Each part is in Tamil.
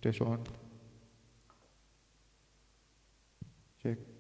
Test on check.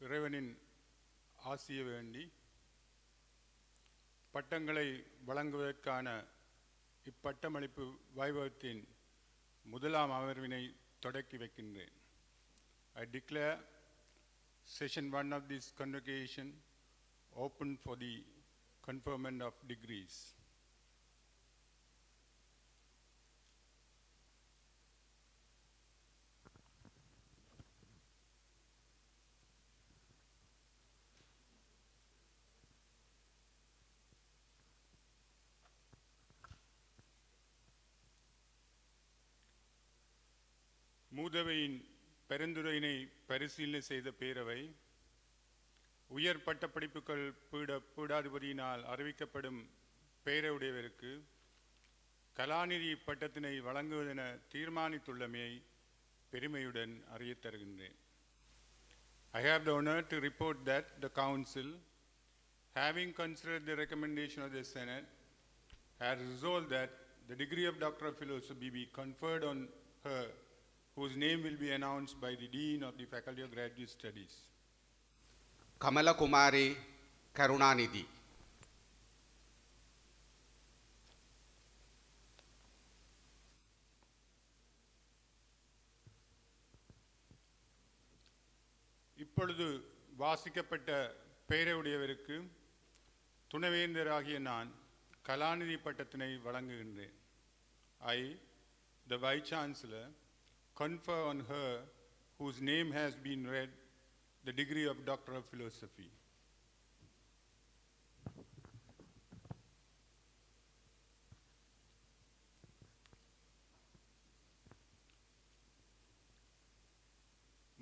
இறைவனின் ஆசியை வேண்டி பட்டங்களை வழங்குவதற்கான இப்பட்டமளிப்பு வைபவத்தின் முதலாம் அமர்வினை தொடக்கி வைக்கின்றேன். I declare session 1 of this convocation open for the conferment of degrees. மூதவையின் பரிந்துரையினை பரிசீலனை செய்த பேரவை உயர் பட்ட படிப்புகள் பீடாதிபதியினால் அறிவிக்கப்படும் பேரவையுடையவருக்கு கலாநிதி பட்டத்தினை வழங்குவதென தீர்மானித்துள்ளமையை பெருமையுடன் அறியத் தருகின்றேன். I have the honor to report that the Council, having considered the recommendation of the Senate, has resolved that the degree of Doctor of Philosophy be conferred on her, whose name will be announced by the Dean of the Faculty of Graduate Studies. Kamala Kumari Karunanidhi. இப்பொழுது வாசிக்கப்பட்ட பேரவையுடையவருக்கு துணைவேந்தராகிய நான் கலாநிதி பட்டத்தினை வழங்குகின்றேன். I, the Vice Chancellor, confer on her, whose name has been read, the degree of Doctor of Philosophy.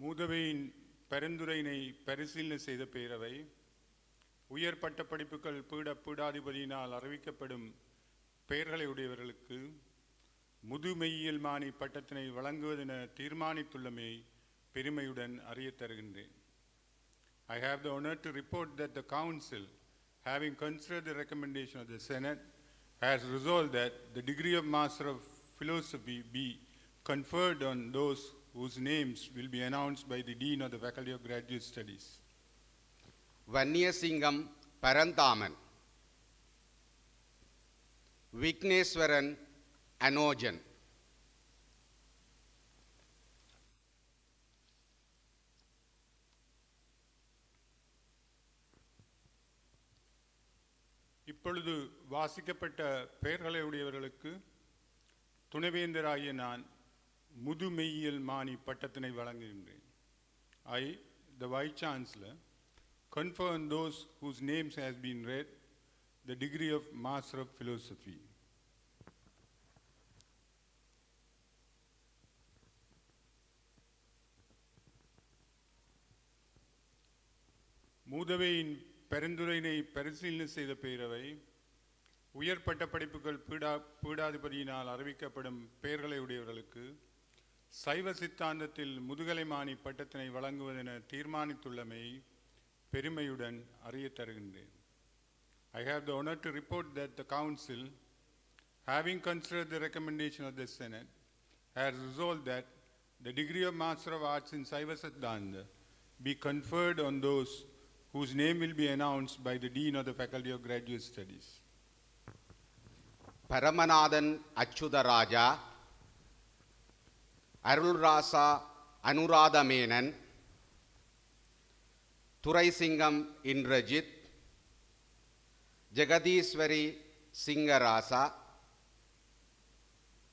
மூதவையின் பரிந்துரையினை பரிசீலனை செய்த பேரவை உயர் பட்ட படிப்புகள் பீடாதிபதியினால் அறிவிக்கப்படும் பெயர்களை உடையவர்களுக்கு முதுமெய்யியல் மாணி பட்டத்தினை வழங்குவதென தீர்மானித்துள்ளமையை பெருமையுடன் அறியத் தருகின்றேன். I have the honor to report that the Council, having considered the recommendation of the Senate, has resolved that the degree of Master of Philosophy be conferred on those whose names will be announced by the Dean of the Faculty of Graduate Studies. Vanniyasingam Paranthaman, Vigneswaran Anojan, இப்பொழுது வாசிக்கப்பட்ட பெயர்களை உடையவர்களுக்கு துணைவேந்தராகிய நான் முதுமெய்யியல் Mani பட்டத்தினை வழங்குகின்றேன். I, the Vice Chancellor, confer on those whose names has been read the degree of Master of Philosophy. மூதவையின் பரிந்துரையினை பரிசீலனை செய்த பேரவை உயர் பட்ட படிப்புகள் பீடாதிபதியினால் அறிவிக்கப்படும் பெயர்களை உடையவர்களுக்கு சைவ சித்தாந்தத்தில் முதுகலை மாணி பட்டத்தினை வழங்குவதென தீர்மானித்துள்ளமையை பெருமையுடன் அறியத் தருகின்றேன். I have the honor to report that the Council, having considered the recommendation of the Senate, has resolved that the degree of Master of Arts in Saiva Siddhanta be conferred on those whose name will be announced by the Dean of the Faculty of Graduate Studies. Paramanathan Achudaraja, Arulrasa Anuradha Menan, Thuraisingam Indrajit, Jagadishwari Singarasa,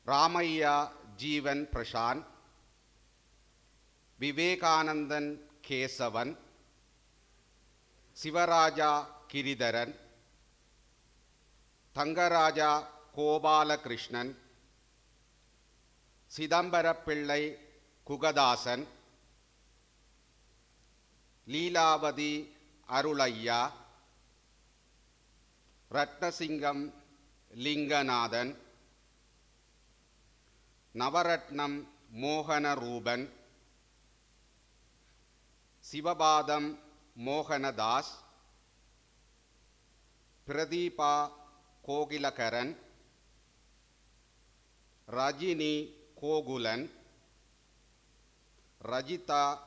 Ramaya Jeevan Prashant, Vivekanandan Kesavan, Sivaraja Kiridharan, Thangaraja Kobala Krishnan, Sidambara Pillai Kugadasan, Leelavadi Arulayya, Ratnasingam Linganathan, Navaratnam Mohana Ruban, Sivabadam Mohanadas, Pradeepa Kogilakaran, Rajini Kogulan, Rajita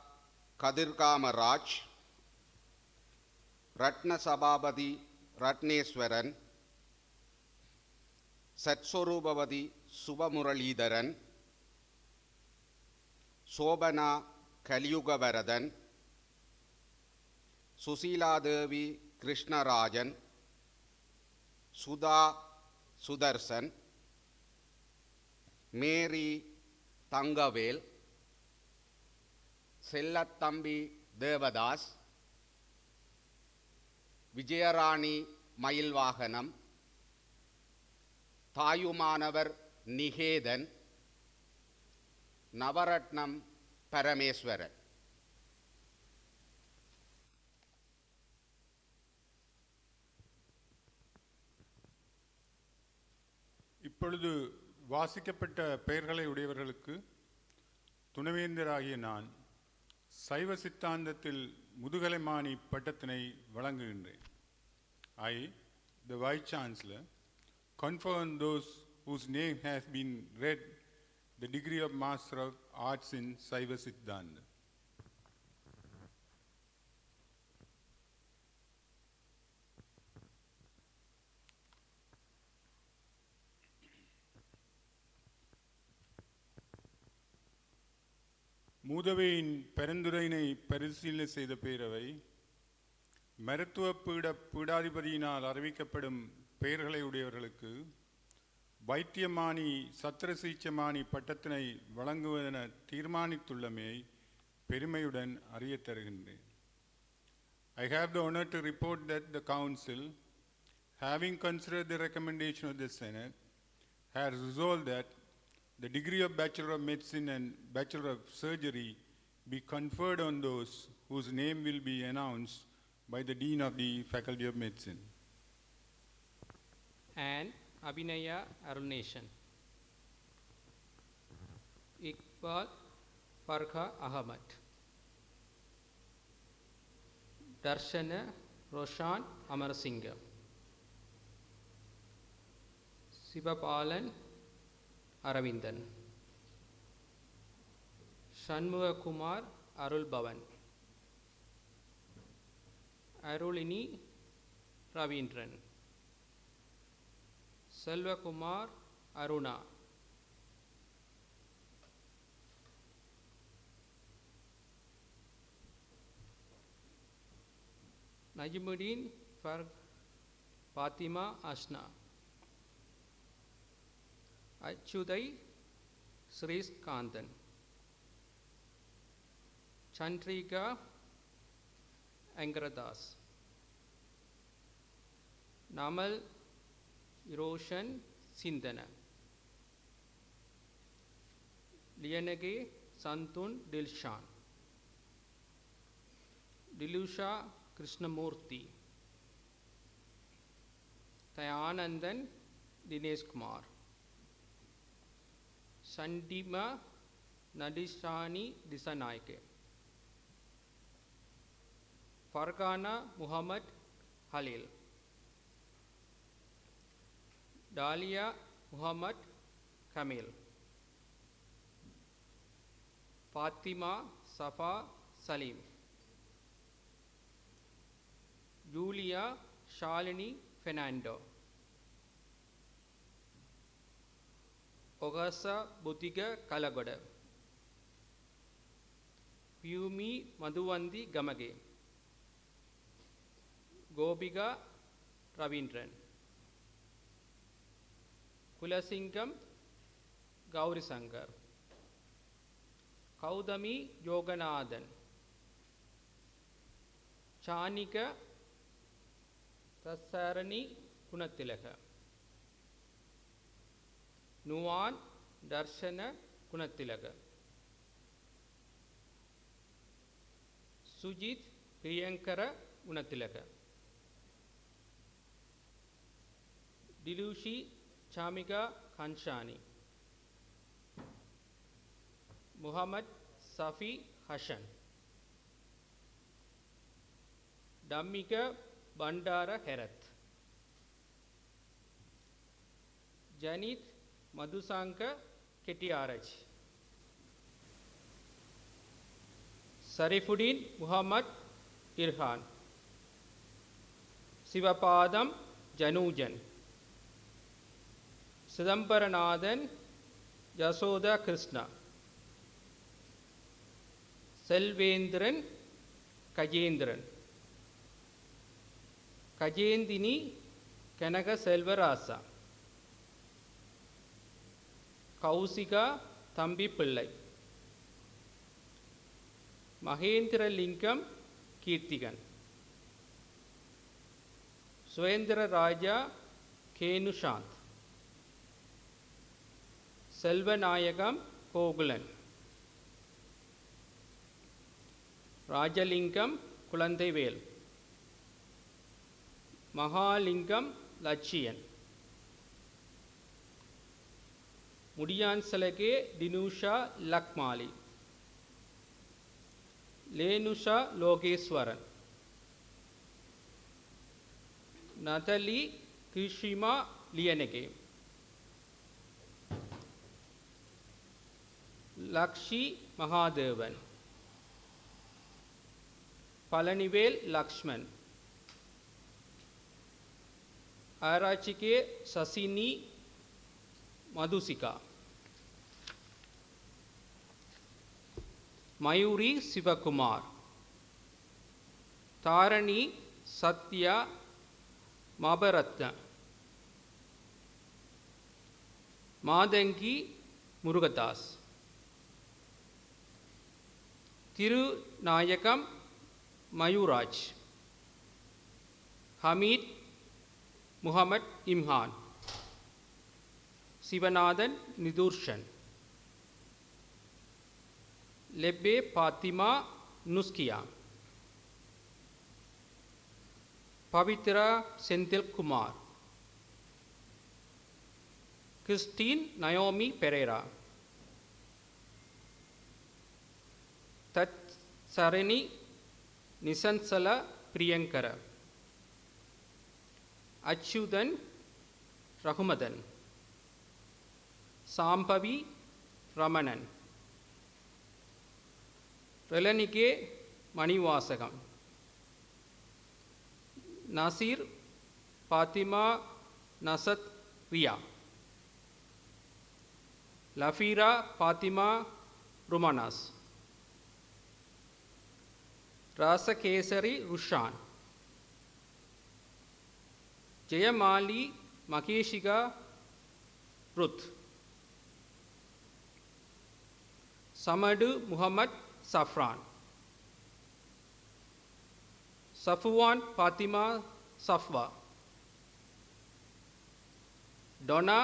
Kadirkamaraj, ரத்ன சபாபதி ரத்னேஸ்வரன், சத்ஸ்வரூபவதி சுபமுரளீதரன், சோபனா கலியுகவரதன், சுசீலாதேவி கிருஷ்ணராஜன், சுதா சுதர்சன், மேரி தங்கவேல், செல்லத்தம்பி தேவதாஸ், விஜயராணி மயில்வாகனம், தாயுமானவர் நிகேதன், நவரத்னம் பரமேஸ்வரன். இப்பொழுது வாசிக்கப்பட்ட பெயர்களை உடையவர்களுக்கு துணைவேந்தராகிய நான் சைவ சித்தாந்தத்தில் முதுகலைமானி பட்டத்தினை வழங்குகின்றேன். I, the Vice Chancellor, confer on those whose name has been read the degree of Master of Arts in Saiva Siddhanta. மூதவையின் பரிந்துரையினை பரிசீலனை செய்த பேரவை மருத்துவ பீடாதிபதியினால் அறிவிக்கப்படும் பெயர்களை உடையவர்களுக்கு வைத்தியமானி சத்திர சிகிச்சைமானி பட்டத்தினை வழங்குவதென தீர்மானித்துள்ளமையை பெருமையுடன் அறியத் தருகின்றேன். I have the honor to report that the Council, having considered the recommendation of the Senate, has resolved that the degree of Bachelor of Medicine and Bachelor of Surgery be conferred on those whose name will be announced by the Dean of the Faculty of Medicine. And Abhinaya Arunation, Iqbal Farha Ahmad, Darshana Roshan Amarasinghe, Sivapalan Aravindan, Shanmuga Kumar Arul Bhavan, Arulini Ravindran, Selva Kumar Aruna, Najimuddin Farg Fatima Ashna, Achudai Sris Kandan, Chandrika Angaradas, Namal Eroshan Sindana, Lianage Santun Dilshan, Dilusha Krishnamurthy, Dayanandan Dinesh Kumar, Sandima Nadishani Disanaike, Fargana Muhammad Halil, Dalia Muhammad Kamil, Fatima Safa Salim, Julia Shalini Fernando, Ogasa Butiga Kalagoda, Pumi Madhuvandi Gamage, Gobiga Ravindran, Kulasingam Gauri Sankar, Kaudami Yoganathan, Chanika Tasarani Kunatilaka, Nuwan Darshana Kunatilaka, Sujit Priyankara Kunatilaka, Dilushi Chamika Kanshani, Muhammad Safi Hassan, Dhammika Bandara Herath, Janith Madhusanka Ketiaraj, Sarifuddin Muhammad Irhan, Sivapatham ஜனூஜன், Chidambaranathan Yashoda Krishna, Selvendran Gajendran, Gajenthini Kanaka Selvarasa, Kousika Thambi Pillai, Mahendralingam Keerthikan, Suvendra Raja Kenushanth, Selvanayagam Gokulan, Rajalingam Kulanthaivel, Mahalingam Latchiyan, Mudiyanselage Dinusha Lakmali, Lenusha Logeswaran, Natalie Krishima Liyanage, Lakshi Mahadevan, Palanivel Lakshman, Arachchige Sachini Madhusika, Mayuri Sivakumar, Tharani Sathya Maparatna, Mathangi Murugadas, Thirunayagam Mayuraj, Hameed Mohamed Imhan, Sivanathan Nithurshan, Lebbe Fathima Nuskiya, Pavithra Senthilkumar, Christine Naomi Perera, Thath Sarani Nisansala Priyankara, Achchuthan Ragumathan, Sambavi Ramanan, Relanige Manivasagam, Naseer Fathima Nashath Riya, Lafeera Fathima Rumanas, Rajakesari Rushan, Jayamali Maheshika Ruth, Samadu Mohamed Safran, Safwan Fathima Safwa, Dona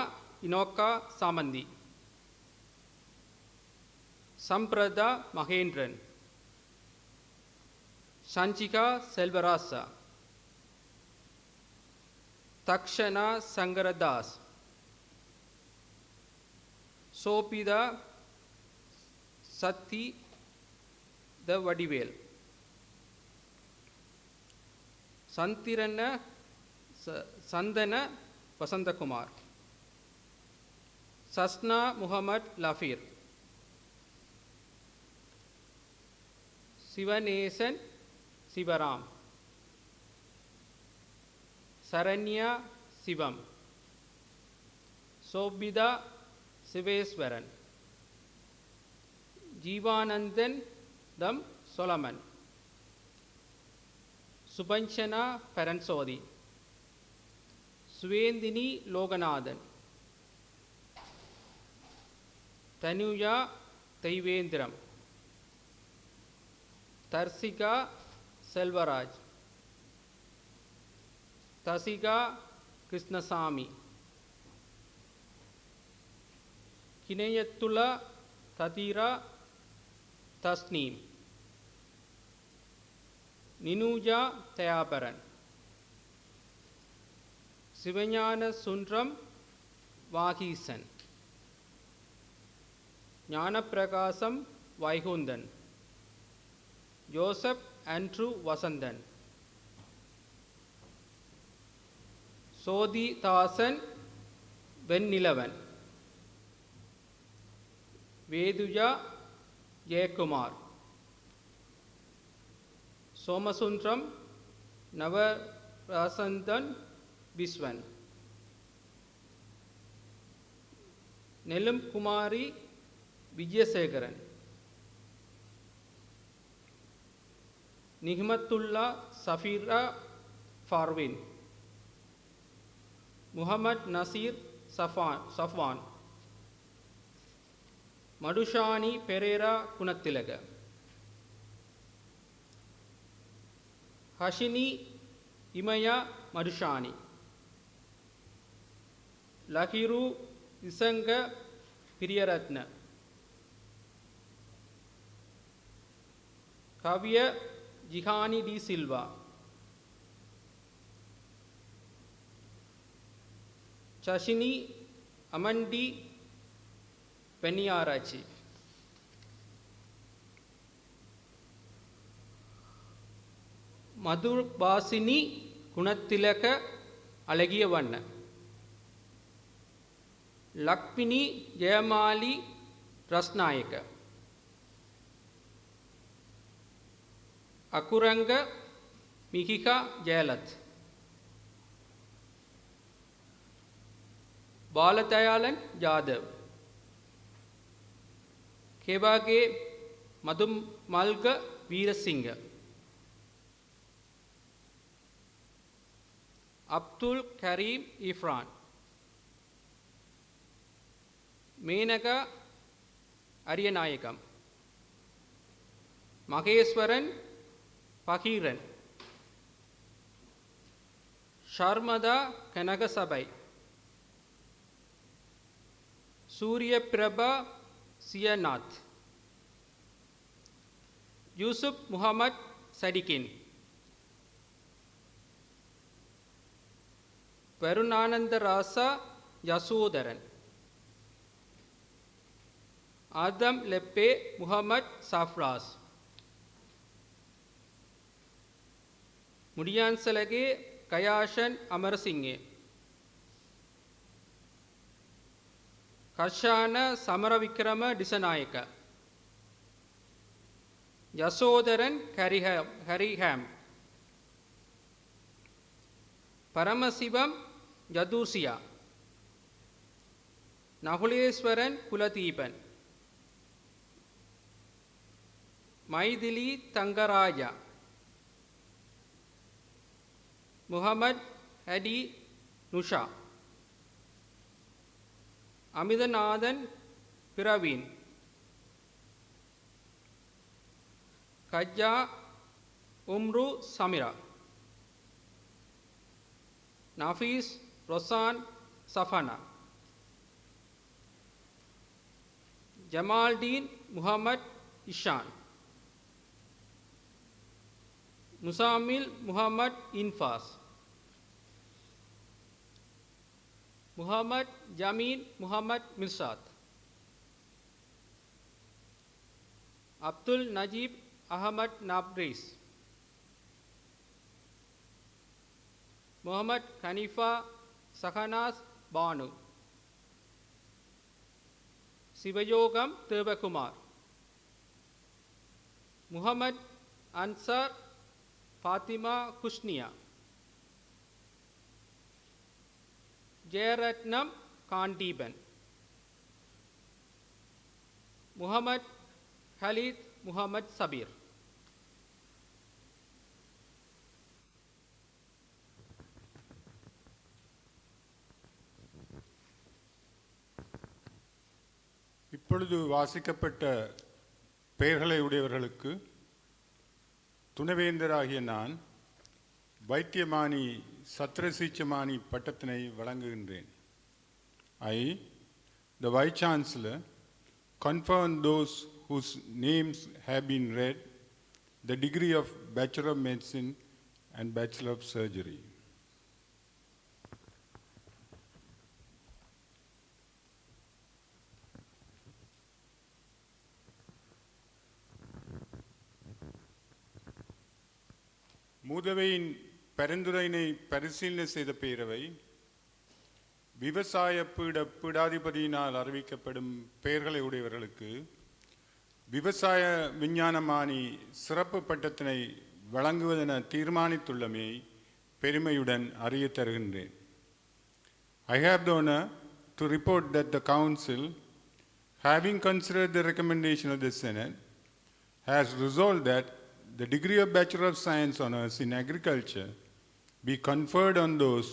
Inoka Samanthi, Sampratha Mahendran, Sanjika Selvarasa, Dakshana Sankaradas, Sobhita சத்தி த வடிவேல், சந்திரன சந்தன வசந்தகுமார், சஸ்னா முகமட் லஃபீர், சிவநேசன் சிவராம், சரண்யா சிவம், சோபிதா சிவேஸ்வரன், ஜீவானந்தன் தம் சொலமன், சுபஞ்சனா பரன்சோதி, சுவேந்தினி லோகநாதன், தனுயா தெய்வேந்திரம், தர்சிகா செல்வராஜ், தசிகா கிருஷ்ணசாமி, கினேயத்துலா ததீரா தஸ்னீம், நினூஜா தயாபரன், சிவஞான சுன்றம் வாகீசன், ஞானப்பிரகாசம் வைகுந்தன், ஜோசப் ஆண்ட்ரூ வசந்தன், சோதிதாசன் வெண்ணிலவன், வேதுஜா ஜெயக்குமார், சோமசுந்தரம் நவ வசந்தன் விஸ்வன். நெல்லும் குமாரி விஜயசேகரன். நிஹ்மத்துல்லா சஃபீரா ஃபார்வின். முகமது நசீர் சஃப்வான். மடுஷானி பெரேரா குணத்திலக. ஹஷினி இமயா மடுஷானி. லஹிரு இசங்க பிரியரத்ன. கவிய ஜிஹானி டி சில்வா. சஷினி அமன்டி பெனியாராச்சி. மதுபாசினி குணத்திலக அழகிய வண்ண. லக்மினி ஜெயமாலி ரஸ்நாயக்க. அகுரங்க மிகிகா ஜெயலத். பாலதயாளன் ஜாதவ். கேவாகே மதுமல்க வீரசிங்க. அப்துல் கரீம் இஃப்ரான். மேனகா அரியநாயகம். மகேஸ்வரன் பகீரன். ஷர்மதா கனகசபை. சூரிய பிரபா சியநாத். யூசுப் முகமது சடிகின். வருணானந்தராசா யசோதரன். ஆதம் லெப்பே முகமது சாஃப்ராஸ். முடியான்சலகே கயாஷன் அமரசிங்கே. கஷான சமரவிக்ரம டிசநாயக்க. யசோதரன் ஹரிஹாம். பரமசிவம் யதுசியா. நகுலேஸ்வரன் குலதீபன். மைதிலி தங்கராஜா. முகமது ஹடி நுஷா. அமிதநாதன் பிரவீன். கஜ்ஜா உம்ரு சமிரா. நஃபீஸ் ரொசான் சஃபனா. ஜமால்டீன் முகமது இஷான். முசாமில் முகமது இன்ஃபாஸ். முகமது ஜமீன் முகமது மிர்சாத். அப்துல் நஜீப் அகமது நாப்ரீஸ். முகமது கனிஃபா சஹனாஸ் பானு. சிவயோகம் தேவகுமார். முகமது அன்சார் ஃபாத்திமா குஷ்னியா. ஜெயரத்னம் காண்டீபன். முகமது ஹலீத் முகமது சபீர். இப்பொழுது வாசிக்கப்பட்ட பெயர்களை உடையவர்களுக்கு துணைவேந்தராகிய நான் வைத்தியமானி சத்ரசீச்சமானி பட்டத்தினை வழங்குகின்றேன். I, the Vice Chancellor, confirm those whose names have been read the degree of Bachelor of Medicine and Bachelor of Surgery. மூதவையின் பரிந்துரையினை பரிசீலனை செய்த பேரவை விவசாய பீடாதிபதியினால் அறிவிக்கப்படும் பெயர்களை உடையவர்களுக்கு விவசாய விஞ்ஞானமானி சிறப்பு பட்டத்தினை வழங்குவதென தீர்மானித்துள்ளமை பெருமையுடன் அறியத் தருகின்றேன். I have the honor to report that the Council, having considered the recommendation of the Senate, has resolved that the degree of Bachelor of Science Honours in Agriculture be conferred on those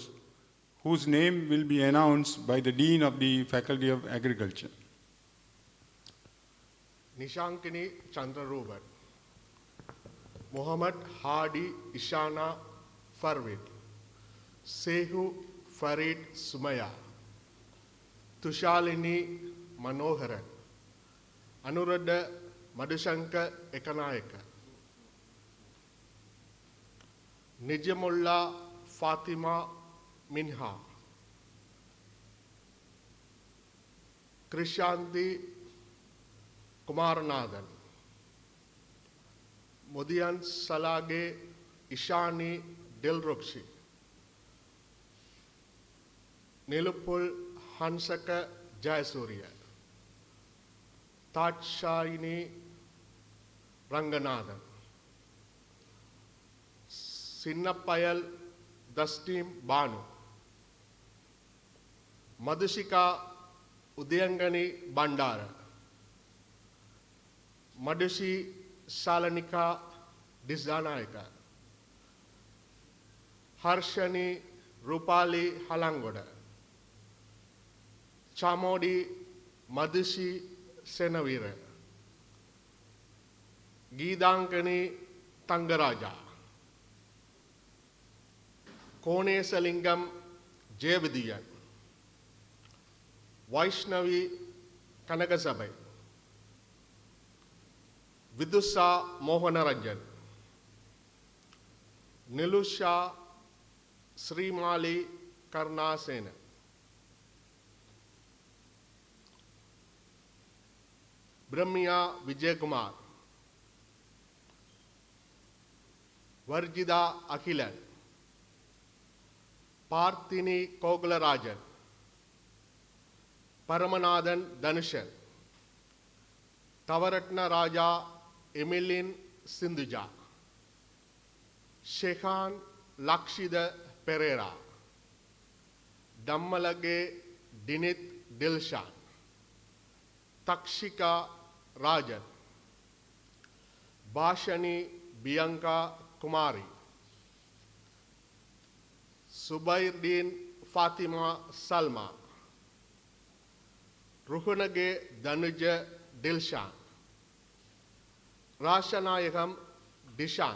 whose name will be announced by the Dean of the Faculty of Agriculture. Nishankini Chandraruban, Muhammad Hadi Ishana Farvid, Sehu Farid Sumaya, Tushalini Manoharan, Anuradha Madhushanka Ekanayaka, Nijamulla Fatima Minha, Krishanti Kumaranathan, Modian Salage Ishani Dilrukshi, Nilupul Hansaka Jayasuriya, Tatshayini Ranganathan, Sinnapayal Dastim Banu, Madhushika Udayangani Bandara, Madhushi Salanika Disdanayaka, Harshani Rupali Halangoda, Chamodi Madhushi Senavira, Gidankani Tangaraja, Konesalingam Jevadiyan, Vaishnavi Kanagasabai, Vidusa Mohanaranjan, Nilusha Srimali Karnasena, Brahmya Vijayakumar, Varjida Akhilan, Parthini Kogalarajan, Paramanathan Dhanushan, Tavaratna Raja Emilin Sindhuja, Shekhan Lakshida Pereira, Dammalage Dinit Dilshan, Takshika Rajan, Bhashani Bianca Kumari, Subairdin Fatima Salma, Ruhunage Danuja Dilshan, Rashanayagam Dishan,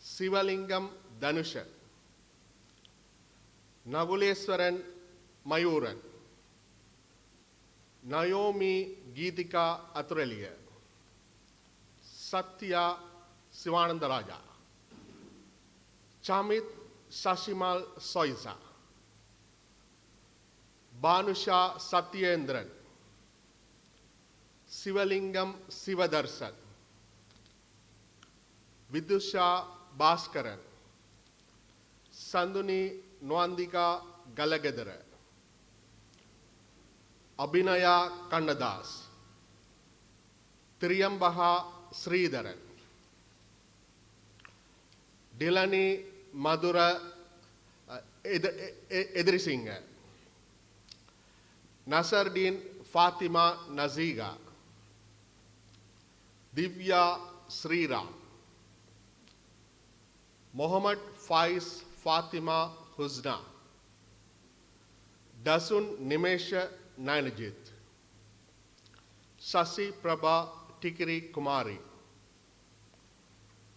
Sivalingam Danushan, Navuleswaran Mayuran, Naomi Geetika Atureliya, Satya Sivanandaraja, Chamit Sashimal Soisa, Banusha Satyendran, Sivalingam Sivadarsan, Vidusha Bhaskaran, Sanduni Nwandika Galagadara, Abhinaya Kannadas, Triyambaha Sridharan, Dilani Madura Edrisinga, Nasardin Fatima Naziga, Divya Sriram, Muhammad Faiz Fatima Husna, Dasun Nimesha Nainajit, Sasi Prabha Tikiri Kumari,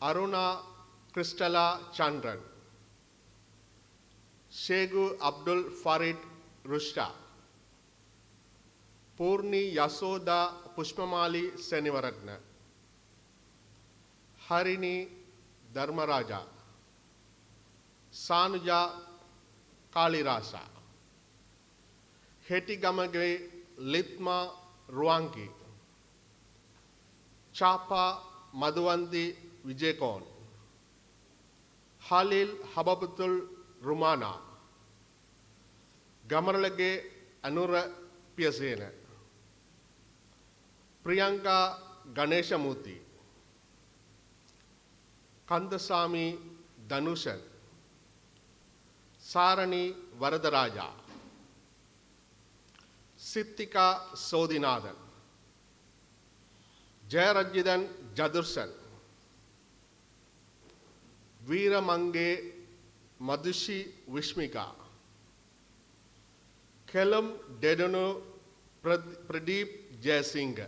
Aruna Kristala Chandran, Shegu Abdul Farid Rushta, Purni Yasoda Pushpamali Senivaratna, Harini Dharmaraja, Sanuja Kalirasa, Hetigamage Litma Ruanki, Chapa Madhuvanti Vijayakon, Halil Hababatul Rumana, Gamaralage Anura Piasena, Priyanka Ganeshamurthy, Kandasamy தனுஷன் சாரணி Varadaraja Siddiqa Sothinathan ஜெயரஞ்சிதன் ஜதுர்சன் வீரமங்கே மதுஷி விஷ்மிகா கெலம் டெடனு Pradeep Jayasinghe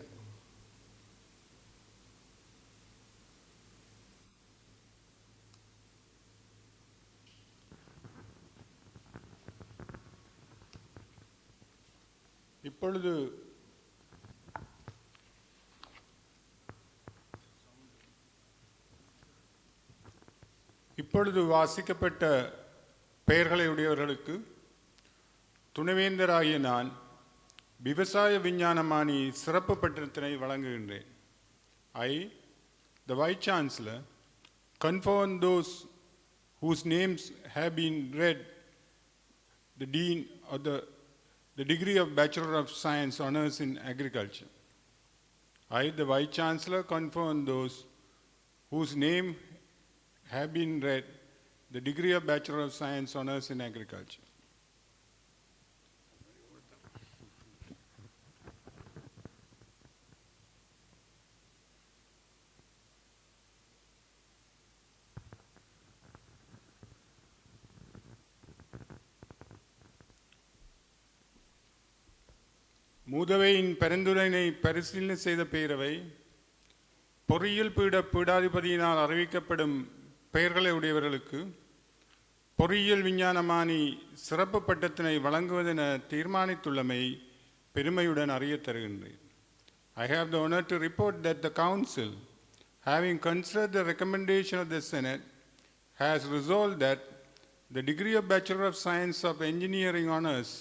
இப்பொழுது வாசிக்கப்பட்ட பெயர்களை உடையவர்களுக்கு துணைவேந்தராகிய நான் விவசாய விஞ்ஞானமானி சிறப்பு பட்டத்தினை வழங்குகின்றேன். I, the Vice Chancellor, confer on those whose names have been read the Dean of the degree of Bachelor of Science Honours in Agriculture. I, the Vice Chancellor, confer on those whose name have been read the degree of Bachelor of Science Honours in Agriculture. மூதவையின் பரிந்துரையினை பரிசீலனை செய்த பேரவை பொறியியல் பீடாதிபதியினால் அறிவிக்கப்படும் பெயர்களை உடையவர்களுக்கு பொறியியல் விஞ்ஞானமானி சிறப்பு பட்டத்தினை வழங்குவதென தீர்மானித்துள்ளமை பெருமையுடன் அறிய தருகின்றேன். I have the honor to report that the Council, having considered the recommendation of the Senate, has resolved that the degree of Bachelor of Science of Engineering Honours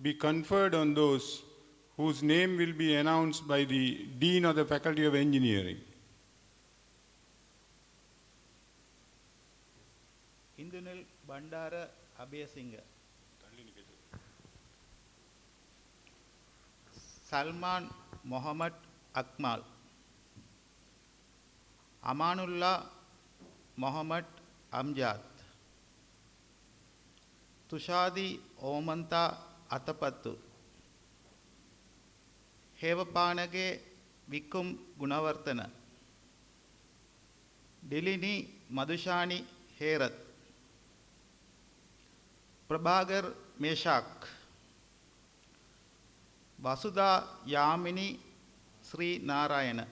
be conferred on those whose name will be announced by the Dean of the Faculty of Engineering. Indunil Bandara Abeyasinghe, Salman Mohammad Akmal, Amanullah Mohammad Amjad, Tushadi Omanta Atapattu, Hevapanage Vikum Gunavartana, Dilini Madhushani Herath, Prabhagar Meshak, Vasudha Yamini Sri Narayana,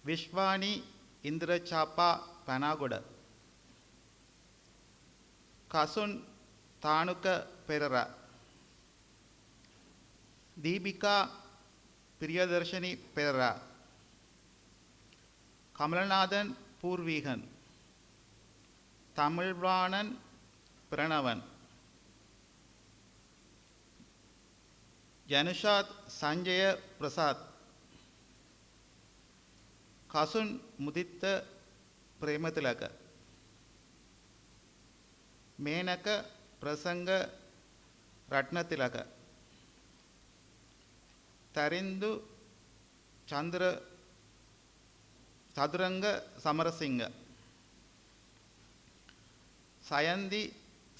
Vishwani Indra Chapa Panagoda, Kasun Tanuka Perera, Deepika Priyadarshani Perera, Kamalanathan Purvihan, Tamilvanan Pranavan, Janushat Sanjaya Prasad, Kasun Mudita Prematilaka, Menaka Prasanga Ratnatilaka, Tarindu Chandra Saduranga Samarasingha, Sayandi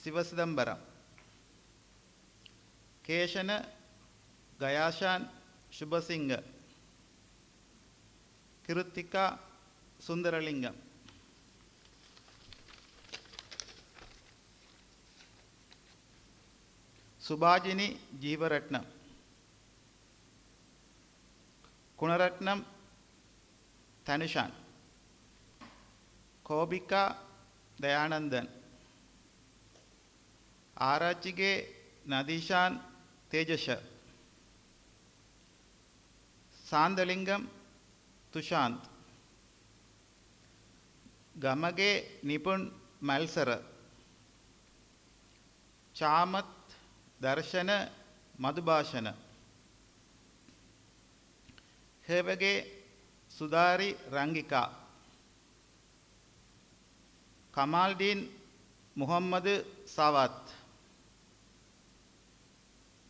Sivasidambaram, Keshana Gayashan Shubhasingha, Kirutika Sundaralingam, Subhajini Jeevaratnam, Kunaratnam Tanushan, Kobika Dayanandan, Arachige Nadishan Tejasha, Sandalingam Tushant, Gamage Nipun Malsara, Chamat Darshana Madhubashana, Hevage Sudari Rangika, Kamaldeen Muhammad Sawat,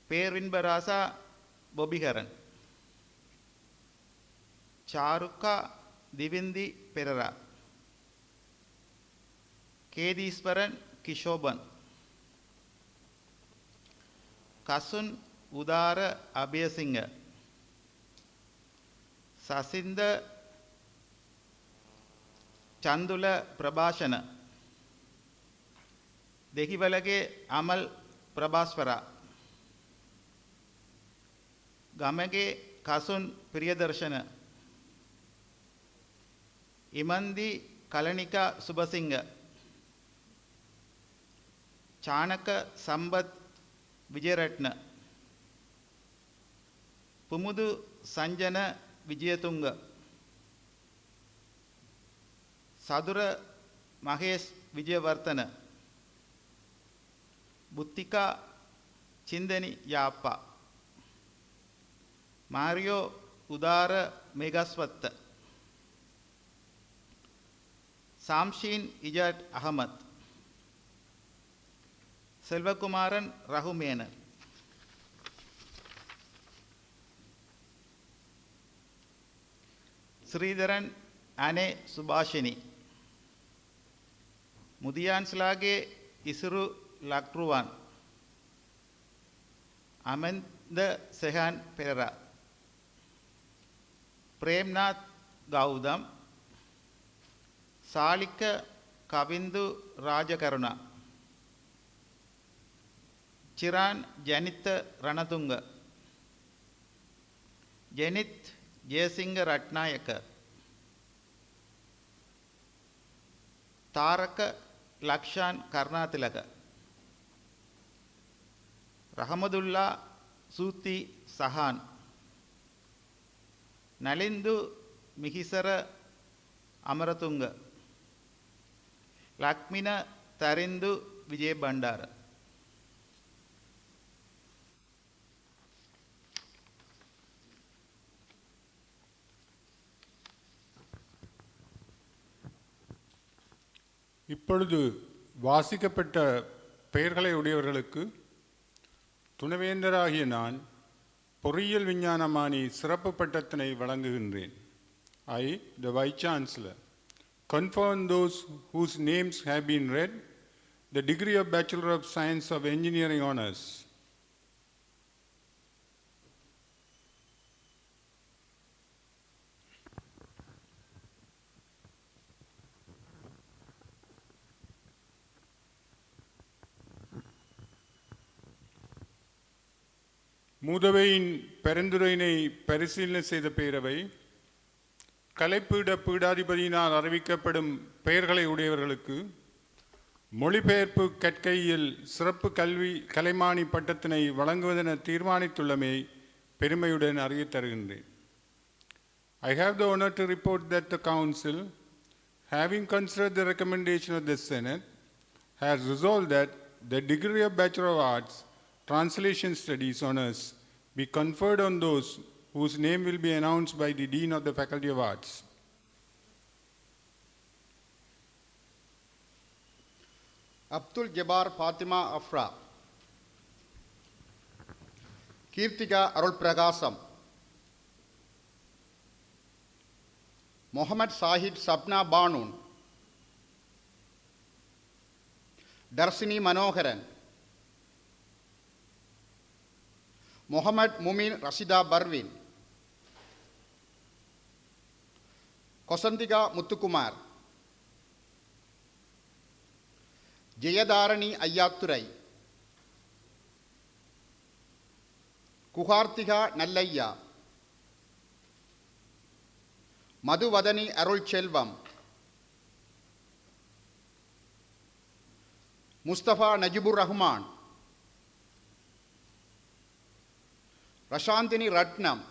Pervinbarasa Bobiharan, Charuka Divindi Perera, Ketheeswaran கிஷோபன், Kasun உதார Abeysinghe, சசிந்த චන්දුල ප්‍රභාෂණ, දෙහිවලගේ Amal ප්‍රභාස්වරා, Gamage Kasun Priyadarshana, ඉමන්දි කලනිකා Subasinghe, Chanaka සම්බත් Wijeratne, පුමුදු Sanjana විජයතුංග, සදුර Mahesh විජයවර්තන, බුත්තිකා චින්දනි යාප්පා, මාරියෝ උදාර මේගස්වත්ත, சாம்ஷீன் இஜாட் அகமத், செல்வகுமாரன் ரகுமேன, ஸ்ரீதரன் அனே சுபாஷினி, මුදියන්ස්ලාගේ ඉසුරු ලක්රුවන්, අමන්ද සෙහන් පෙරරා, ප්‍රේම්නාත් ගෞදම්, සාලික කවින්දු රාජකරුණ, චිරාන් ජනිත රණතුංග, ජනිත් ජයසිංහ රට්නායක, තාරක ලක්ෂාන් කර්ණාතිලක, රහමදුල්ලා සූති සහාන්, නලින්දු මිහිසර අමරතුංග, ලක්මින තරින්දු විජේ බණ්ඩාර. இப்பொழுது வாசிக்கப்பட்ட பெயர்களை உடையவர்களுக்கு துணைவேந்தராகிய நான் பொறியியல் விஞ்ஞானமானி சிறப்பு பட்டத்தினை வழங்குகின்றேன். I, the Vice Chancellor, confer on those whose names have been read the degree of Bachelor of Science of Engineering Honours. மூதவையின் பரிந்துரையினை பரிசீலனை செய்த பேரவை கலைப்பீட பீடாதிபதியினால் அறிவிக்கப்படும் பெயர்களை உடையவர்களுக்கு மொழிபெயர்ப்பு கற்கையில் சிறப்பு கல்வி கலைமானி பட்டத்தினை வழங்குவதென தீர்மானித்துள்ளமை பெருமையுடன் அறியத் தருகின்றேன். I have the honor to report that the Council, having considered the recommendation of the Senate, has resolved that the degree of Bachelor of Arts Translation Studies Honours be conferred on those whose name will be announced by the Dean of the Faculty of Arts. Abdul Jabbar Fathima Afra, Keerthika அருள் பிரகாசம், முகமது சாஹிப் சப்னா பானூன், தர்சினி மனோகரன், முகமது முமின் ரஷிதா பர்வீன், கொசந்திகா முத்துக்குமார், ஜெயதாரணி ஐயாத்துரை, குகார்த்திகா நல்லையா, மதுவதனி அருள் செல்வம், முஸ்தபா நஜிபுர் ரஹ்மான், ரஷாந்தினி ரட்னம்,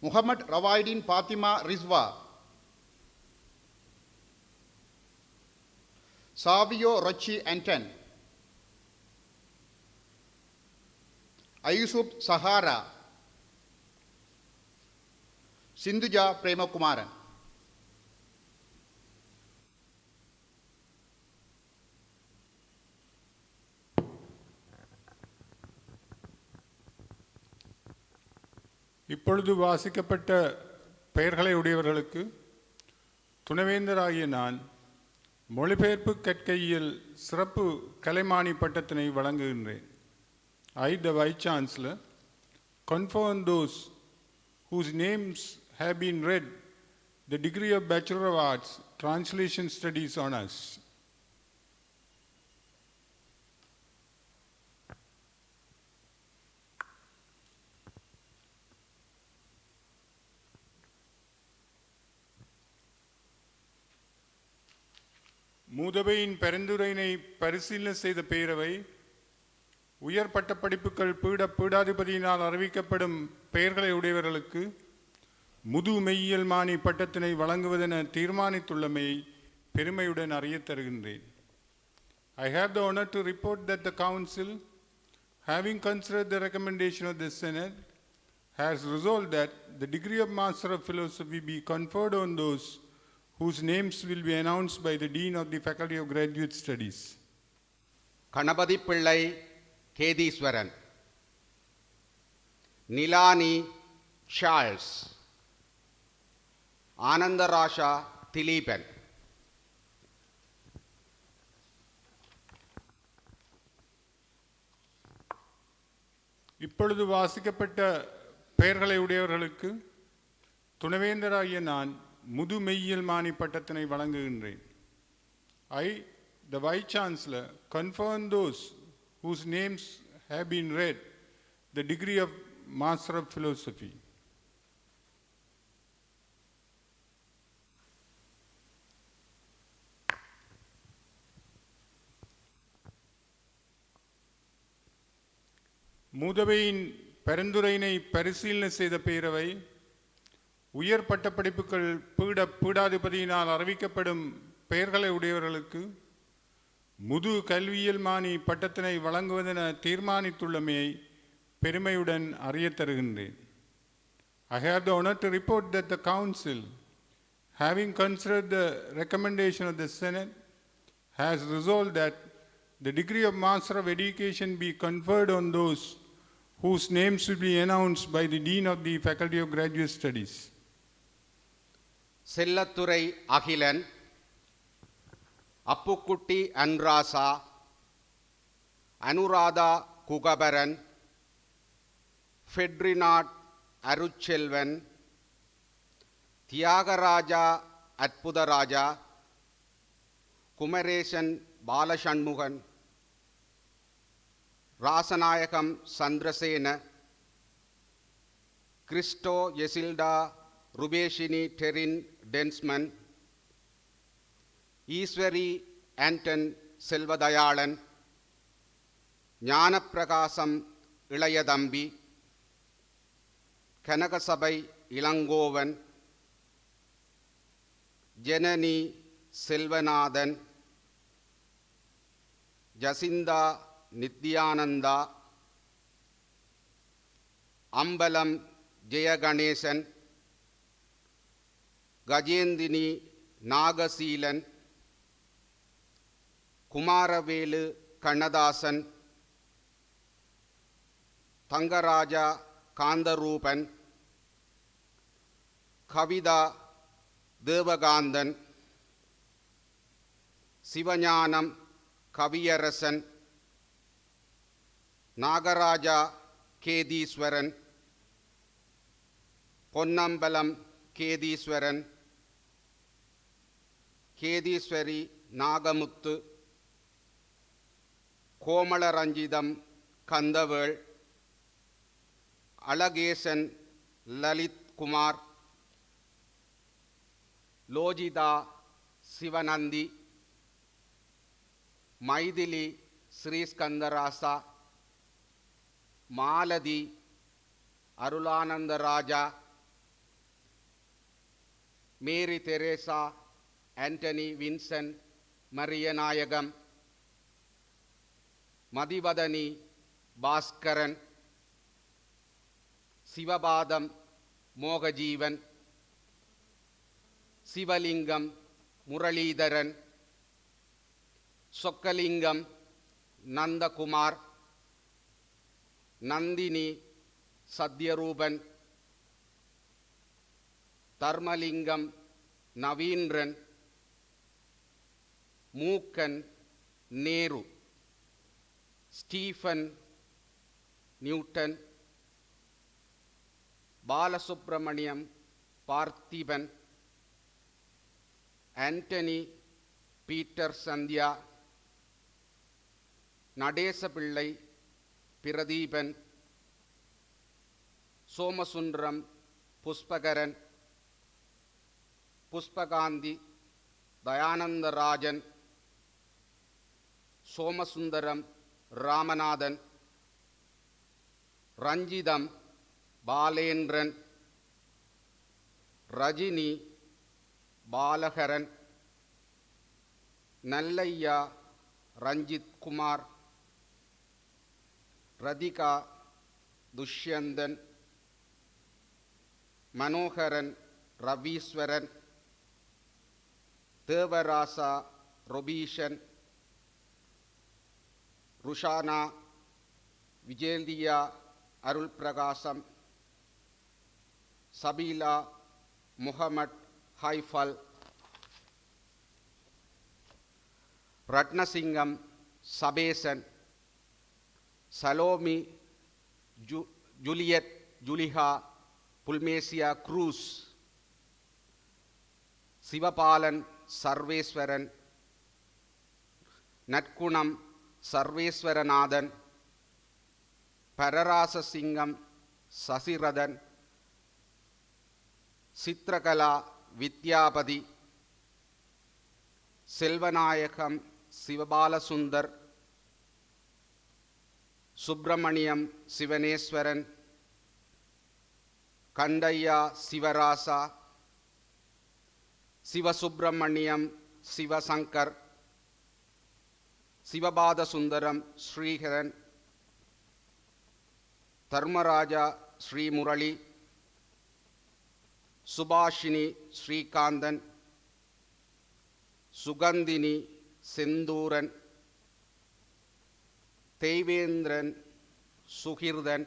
முகமது ரவாய்டின் பாத்திமா ரிஸ்வா, சாவியோ ரொச்சி ஆண்டன், ஐயூசுப் சஹாரா, சிந்துஜா பிரேமகுமாரன். இப்பொழுது வாசிக்கப்பட்ட பெயர்களை உடையவர்களுக்கு துணைவேந்தராகிய நான் மொழிபெயர்ப்பு கற்கையில் சிறப்பு கலைமானி பட்டத்தினை வழங்குகின்றேன். I, the Vice Chancellor, confer on those whose names have been read the degree of Bachelor of Arts, Translation Studies Honours. மூதவையின் பரிந்துரையினை பரிசீலனை செய்த பேரவை உயர் பட்ட படிப்புகள் பீடாதிபதியினால் அறிவிக்கப்படும் பெயர்களை உடையவர்களுக்கு முது மெய்யியல் மானி பட்டத்தினை வழங்குவதென தீர்மானித்துள்ளமையை பெருமையுடன் அறியத் தருகின்றேன். I have the honor to report that the Council, having considered the recommendation of the Senate, has resolved that the degree of Master of Philosophy be conferred on those whose names will be announced by the Dean of the Faculty of Graduate Studies. Ganapathi பிள்ளை கேதீஸ்வரன், நிலானி சார்ல்ஸ், ஆனந்தராஷா திலீபன். இப்பொழுது வாசிக்கப்பட்ட பெயர்களை உடையவர்களுக்கு துணைவேந்தராகிய நான் முது மெய்யியல் மானி பட்டத்தினை வழங்குகின்றேன். I, the Vice Chancellor, confer on those whose names have been read the degree of Master of Philosophy. மூதவையின் பரிந்துரையினை பரிசீலனை செய்த பேரவை உயர் பட்டப்படிப்புகள் பீடாதிபதியினால் அறிவிக்கப்படும் பெயர்களை உடையவர்களுக்கு முது கல்வியியல் மானி பட்டத்தினை வழங்குவதென தீர்மானித்துள்ளமையை பெருமையுடன் அறியத் தருகின்றேன். I have the honor to report that the Council, having considered the recommendation of the Senate, has resolved that the degree of Master of Education be conferred on those whose names will be announced by the Dean of the Faculty of Graduate Studies. Sellathurai Akilan, Appukutty Anrasa, Anuradha Kugaparan, Ferdinand Arutselvan, Thiyagaraja Arputharaja, Kumaresan Balashanmugan, Rasanayagam Chandrasena, Christo Esilda Rubeshini Derin Densman, Eswari Anton Selvathayalan, Gnanapragasam Ilayathambi, Kanagasabai Ilangovan, Janani Selvanathan, Jacinta Nithyananda, Ambalam Jeyaganesan, Kajenthini Nagaseelan, Kumaravelu Kannadasan, Thangaraja Kantharuban, Kavitha Thevakanthan, Sivagnanam Kaviyarasan, Nagaraja Ketheeswaran, Ponnambalam Ketheeswaran, Ketheeswari Nagamuthu, Komalaranjitham Kanthavel, Alagesan Lalith Kumar, Lojitha Sivananthi, Mythili Sriskantharasa, Malathi Arulanantharaja, Mary Theresa Antony Vinson Mariyanayagam, Mathivathani Bhaskaran, Sivapatham Mohajeevan, Sivalingam Muralitharan, Sokkalingam Nanthakumar, Nanthini Sathyaruban, Tharmalingam Naveenthiran, Mookkan Nehru, Stephen Newton, Balasubramaniam Parthiban, Antony Peter Santhiya, Nadesapillai Pratheepan, Somasundaram Pushpakaran, Pushpakanthi Thayanantharajan, Somasundaram Ramanathan, Ranjitham Balenthiran, Rajini Balakaran, Nallaiah Ranjith Kumar, Rathika Thushyanthan, Manoharan Raveeswaran, Thevarasa Robishan, Rushana Vijenthiya Arul Pragasam, Sabeela Mohamed Haifal, Ratnasingam Sabesan, Salome Juliet Juliha Pulmesiya Cruz, Sivapalan Sarveswaran, Narkunam Sarveswaranathan, Pararasasingam Sasirathan, Sithirakala Vithyapathi, Selvanayagam Sivabalasundar, Subramaniam Sivaneswaran, Kandaiah Sivarasa, Sivasubramaniam Sivasankar, Sivapathasundaram Sriharan, Dharmaraja Srimurali, Subhashini Srikanthan, Suganthini Senthuran, Deivendran Sukirthan,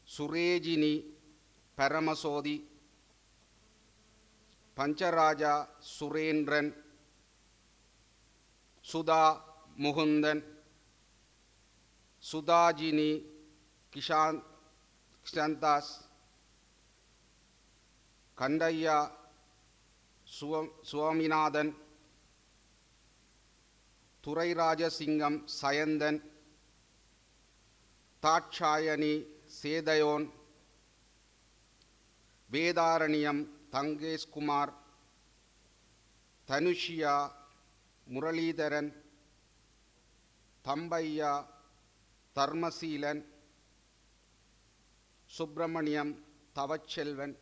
சுரேஜினி பரமசோதி, பஞ்சராஜா Surendran, Sudha Mukundan, Sudhajini கிஷாந்தாஸ், கண்டையா Swaminathan, Thurairajasingam Sayanthan, Dakshayani சேதயோன், Vedaranyam தங்கேஷ்குமார், Dhanushiya Muraleedharan, Thambaiya Dharmaseelan, Subramaniam Thavachelvan,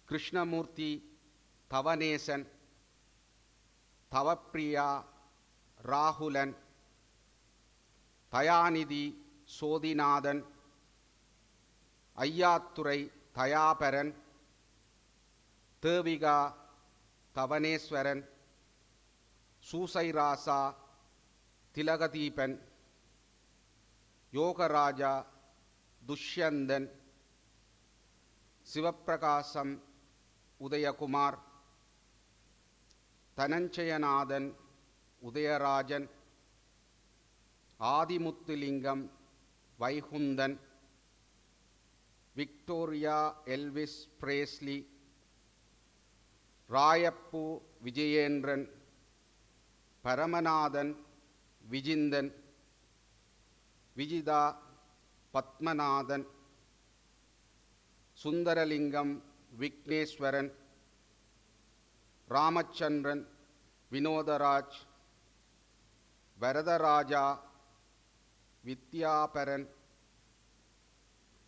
Krishnamurthy Thavanesan, Thavapriya Rahulan, Dayanidhi Sothinathan, Aiyathurai Thayaparan, Devika தவனேஸ்வரன், சூசைராசா திலகதீபன், Yogaraja Dushyanthan, Sivaprakasam Udhayakumar, தனஞ்சயநாதன் உதயராஜன், ஆதிமுத்துலிங்கம் Vaikunthan, Victoria Elvis பிரேஸ்லி, Rayappu Vijayendran, Paramanathan Vijinthan, Vijitha Padmanathan, Sundaralingam Vigneswaran, Ramachandran வினோதராஜ், Varadaraja வித்யாபரன்,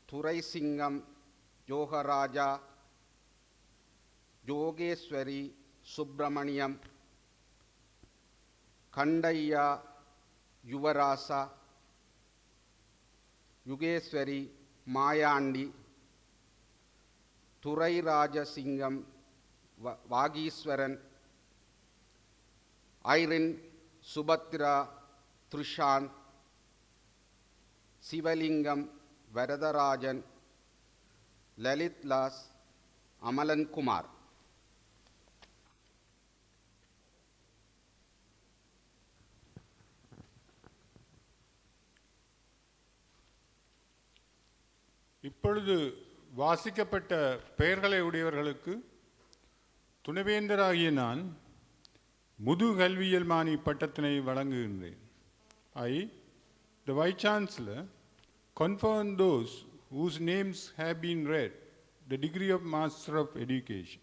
Thuraisingam Yogaraja, Yogeswari Subramaniam, கண்டையா யுவராசா, யுகேஸ்வரி Mayandi, Thurairajasingam Vageeswaran, Irene Subhadra த்ரிஷான், சிவலிங்கம் வரதராஜன், லலித்லாஸ் அமலன்குமார். இப்பொழுது வாசிக்கப்பட்ட பெயர்களை உடையவர்களுக்கு துணைவேந்தராகிய நான் முதுகல்வியல் மானி பட்டத்தினை வழங்குகின்றேன். I, the Vice Chancellor, confer on those whose names have been read the degree of Master of Education.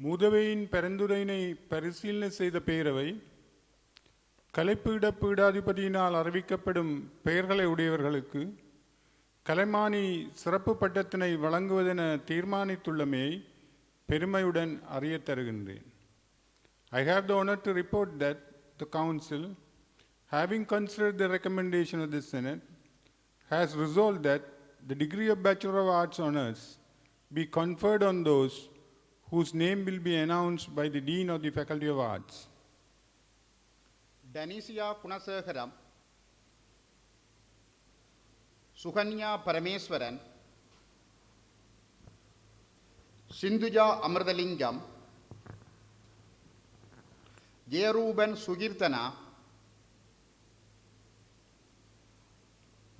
மூதவையின் பரிந்துரையினை பரிசீலனை செய்த பேரவை கலைப்பீட பீடாதிபதியினால் அறிவிக்கப்படும் பெயர்களை உடையவர்களுக்கு கலைமானி சிறப்பு பட்டத்தினை வழங்குவதென தீர்மானித்துள்ளமையை பெருமையுடன் அறியத் தருகின்றேன். I have the honor to report that the Council, having considered the recommendation of the Senate, has resolved that the degree of Bachelor of Arts Honours be conferred on those whose name will be announced by the Dean of the Faculty of Arts. Danisia Kunasekharam, Sukanya Parameswaran, Sindhuja Amradalingam, Jeruban Sugirtana,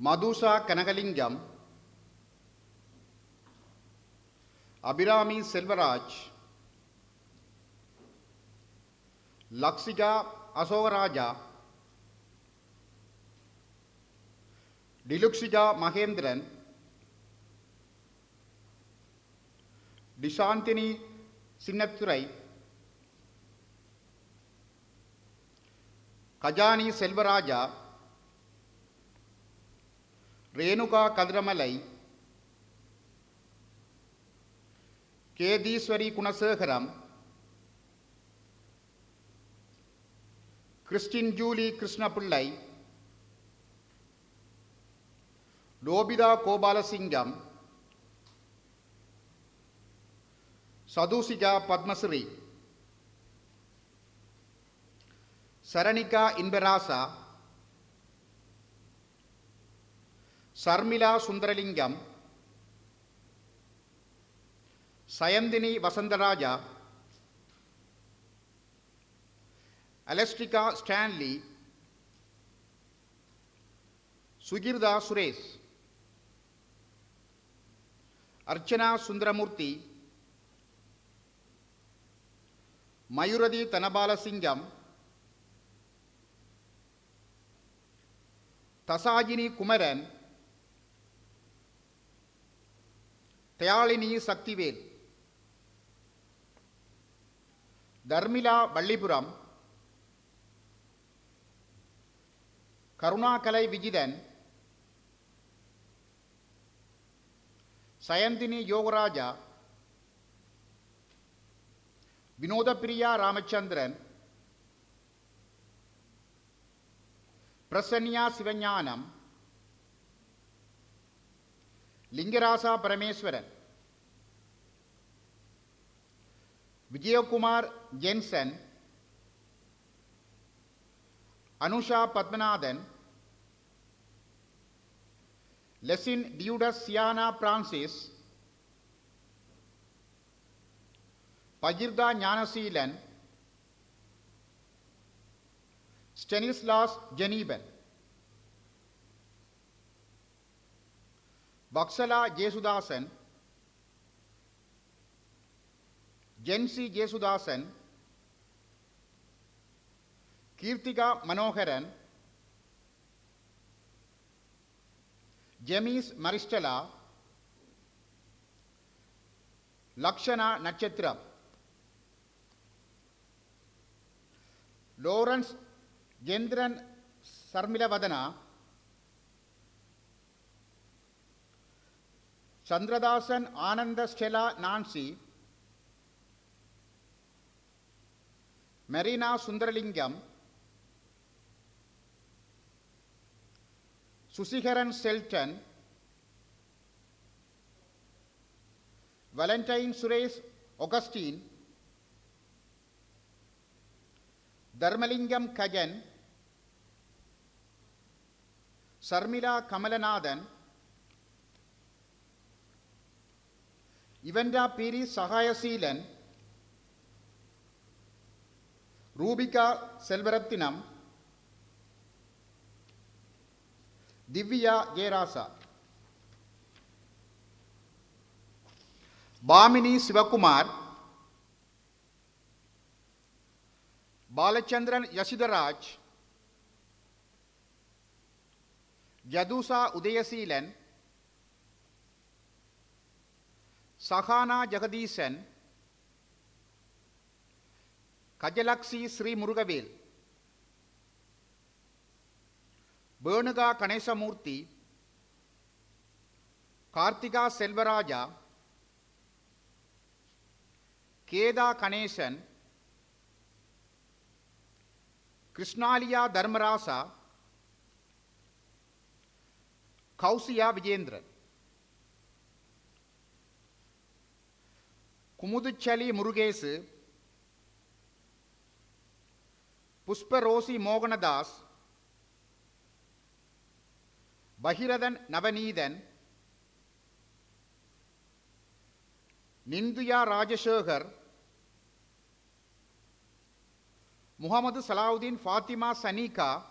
Madusa Kanakalingam, Abirami Selvaraj, Laksika Asogaraja, Diluksika Mahendran, Dishantini Sinnathurai, Kajani Selvaraja, Renuka Kadramalai, Kediswari Kunasekharam, Christine Julie Krishnapillai, Lobida Kobalasingam, Sadhusika Padmasri, Saranika Inberasa, Sarmila Sundaralingam, Sayandini Vasandaraja, Alestika Stanley, Sugirda Suresh, Archana Sundaramurthy, Mayuradi Tanabala Singham, Tasajini Kumaran, Tayalini Saktivel, Dharmila Ballipuram, Karuna Kalai Vijidan, Sayantini Yogaraja, Vinoda Priya Ramachandran, Prasanya Sivanyanam, Lingarasa Parameswaran, Vijayakumar Jensen, Anusha Padmanathan, Lesin Diudas Siana Francis, Pajirda Jnanaseelan, Stanislas Jeniban, Vaksala Jesudasan, Jensi Jesudasan, Kirtika Manoharan, Jemis Maristela, Lakshana Nachatra, Lawrence Gendran Sarmila Vadana, Chandradasan Ananda Stella Nancy, Marina Sundaralingam, Susiharan Selton, Valentine Suresh Augustine, Dharmalingam Kajan, Sarmila Kamalanathan, Ivenda Piri Sahayaseelan, Rubika Selvarathinam, Divya Jerasa, Bhamini Sivakumar, Balachandran Yasidaraj, Jadusa Udayaseelan, Sahana Jagadisan, Kajalaksi Sri Murugavel, Bernaga Kanesamurthy, Kartika Selvaraja, Keda Kanesan, Krishnaliya Dharmarasa, Kausiya Vijendran, Kumuduchali Murugesu, Pusparosi Moganadas, Bahiradan Navanithan, Ninduya Rajashekar, Muhammad Salahuddin Fatima Sanika,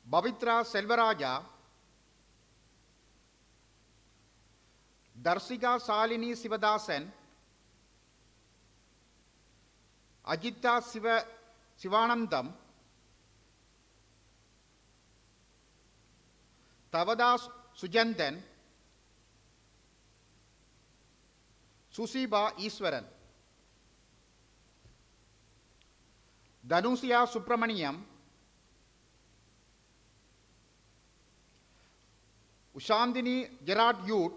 Bavitra Selvaraja, Darsika Salini Sivadasan, Ajita Sivanandam, Tavadas Sujandan, Susiba Iswaran, Danusia Subramaniam, Ushandini Gerard Youth,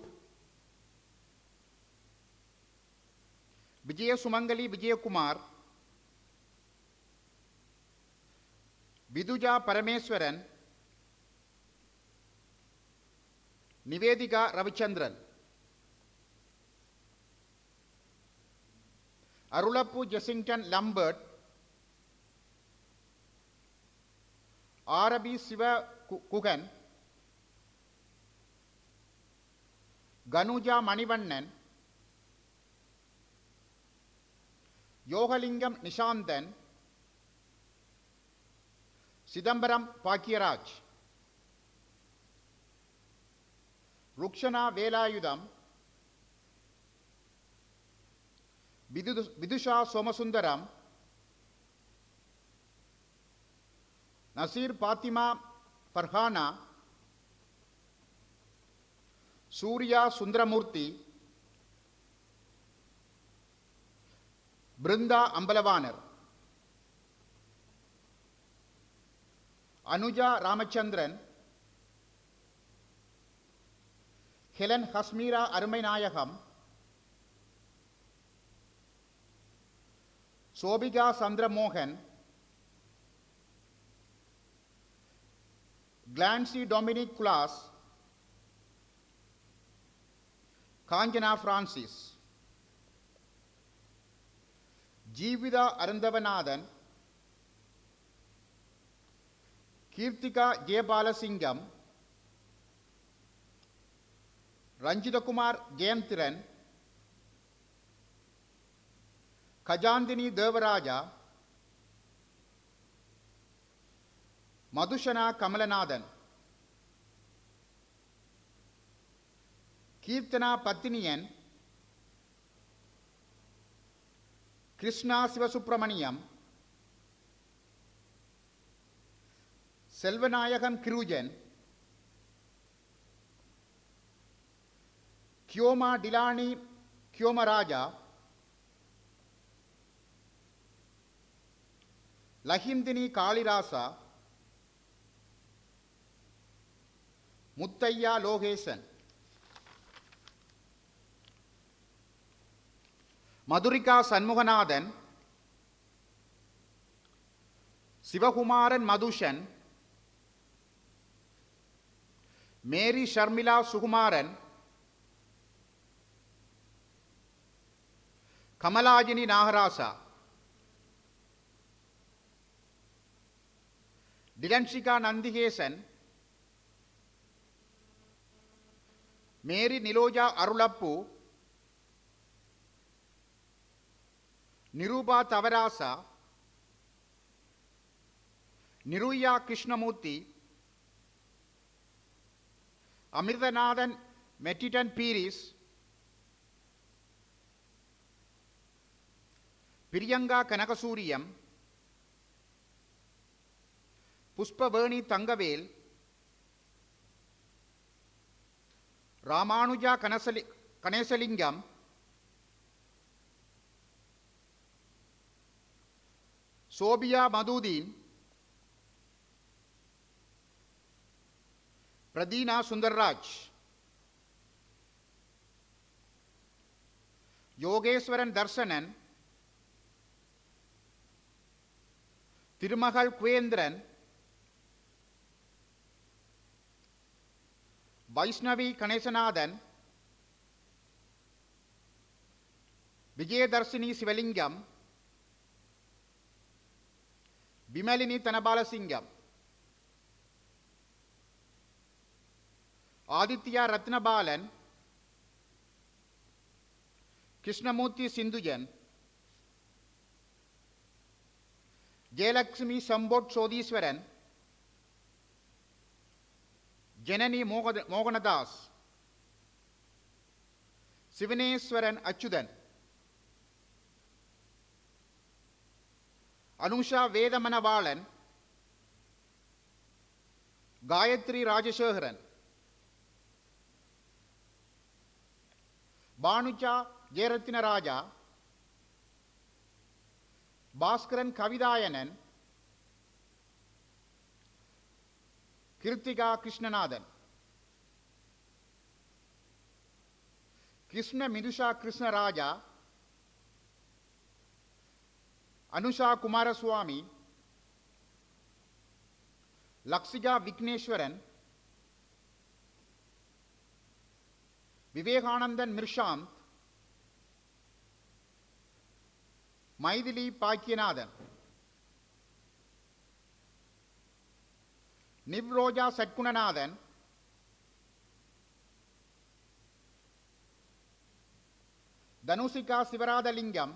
Vijaya Sumangali Vijaya Kumar, Viduja Parameswaran, Nivedika Ravichandran, Arulapu Jessington Lambert, Arabi Siva Kugan, Ganuja Manivannan, Yogalingam Nishandan, Sidambaram Pakiraj, Rukshana Velayudam, Vidusha Somasundaram, Nasir Fatima Farhana, Surya Sundaramurthy, Brinda Ambalavanar, Anuja Ramachandran, Helen Hasmira Arumainayagam, Sobiga Sandra Mohan, Glancy Dominic Kulas, Kanjana Francis, Jivida Arandavanathan, Kirtika Jayabalasingham, Ranjita Kumar Jayanthiran, Kajandini Devaraja, Madhushana Kamalanathan, Kirtana Patiniyan, Krishna Sivasubramaniam, Selvanayagam Kirujan, Kyoma Dilani Kyoma Raja, Lahimdini Kalirasa, Muttaya Lohesan, Madhurika Sanmuganathan, Sivakumaran Madhushan, Mary Sharmila Sukumaran, Kamalajini Naharasa, Dilanshika Nandihesan, Mary நிலோஜா Arulappu, நிரூபா Thavarasa, நிருயா Krishnamurthy, Amirthanathan மெட்டிடன் Peiris, Priyanka Kanagasooriyam, புஷ்பவேணி Thangavel, Ramanuja Ganesalingam, Sophia மதுதீன், பிரதீனா Sundarraj, Yogeswaran Tharsanan, Thirumagal Guvendran, Vaishnavi Ganesanathan, Vijayadharshini Sivalingam, Vimalini Thanabalasingam, Aditya ரத்னபாலன், Krishnamurthy Sinthujan, Jayalakshmi சம்போட் Sotheeswaran, Janani Mohanadas, Sivaneswaran Achuthan, Anusha வேதமனவாளன், Gayatri Rajasekaran, Bhanuja ஜெயரத்தினராஜா, Bhaskaran கவிதாயனன், Kiruthika கிருஷ்ணநாதன், Krishna Mithusha Krishnaraja, Anusha Kumaraswamy, Lakshika Vigneswaran, Vivekanandan மிர்ஷாந்த், Maithili Bakkiyanathan, நிவ்ரோஜா Satkunanathan, தனுசிகா சிவராதலிங்கம்,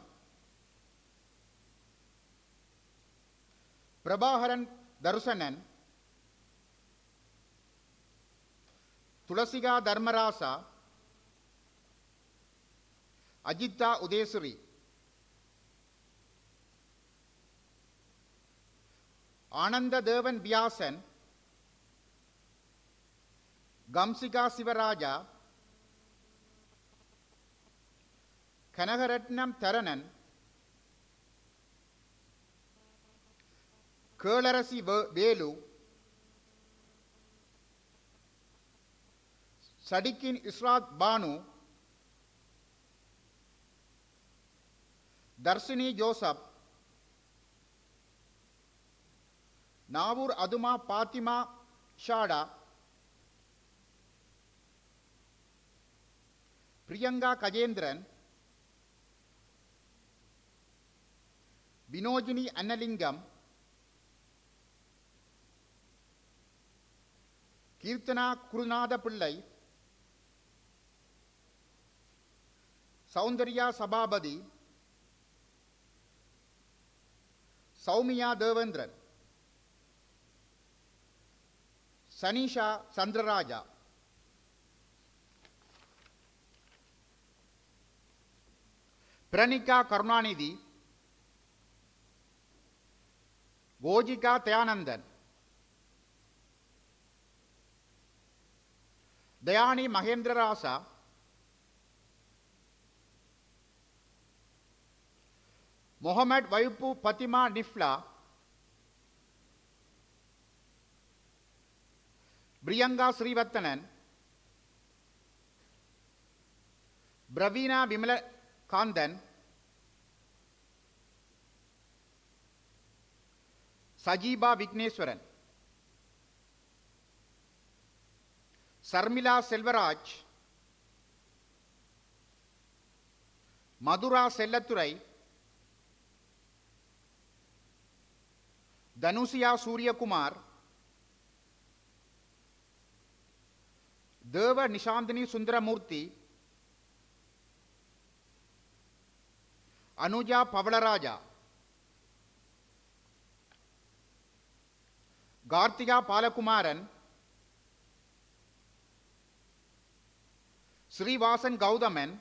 Prabhakaran தருசனன், Thulasika Dharmarasa, Ajitha உதயசுரி, ஆனந்ததேவன் Vyasan, கம்சிகா Sivaraja, Kanagaratnam தரணன், கேளரசி Velu, சடிக்கின் Israt Banu, Dharshini Joseph, Nagore அதுமா பாத்திமா ஷாடா, பிரியங்கா கஜேந்திரன், வினோஜினி அன்னலிங்கம், கீர்த்தனா குருநாத பிள்ளை, சௌந்தர்யா சபாபதி, சௌமியா தேவேந்திரன், சனிஷா சந்திரராஜா, பிரணிகா கருணாநிதி, கோஜிகா தயானந்தன், தயானி மகேந்திரராசா, முகமது வைப்பு பத்திமா நிஃப்லா, பிரியங்கா ஸ்ரீவர்த்தனன், பிரவீனா விமலகாந்தன், சஜீபா விக்னேஸ்வரன், சர்மிளா செல்வராஜ், மதுரா செல்லத்துறை, தனுசியா சூரியகுமார், දේව නිශාන්තනී සුන්දරමූර්ති, අනුජා පවලරාජා, கார்த்திகா பாலகுமாரன், ஸ்ரீவாசன் கௌதமன்,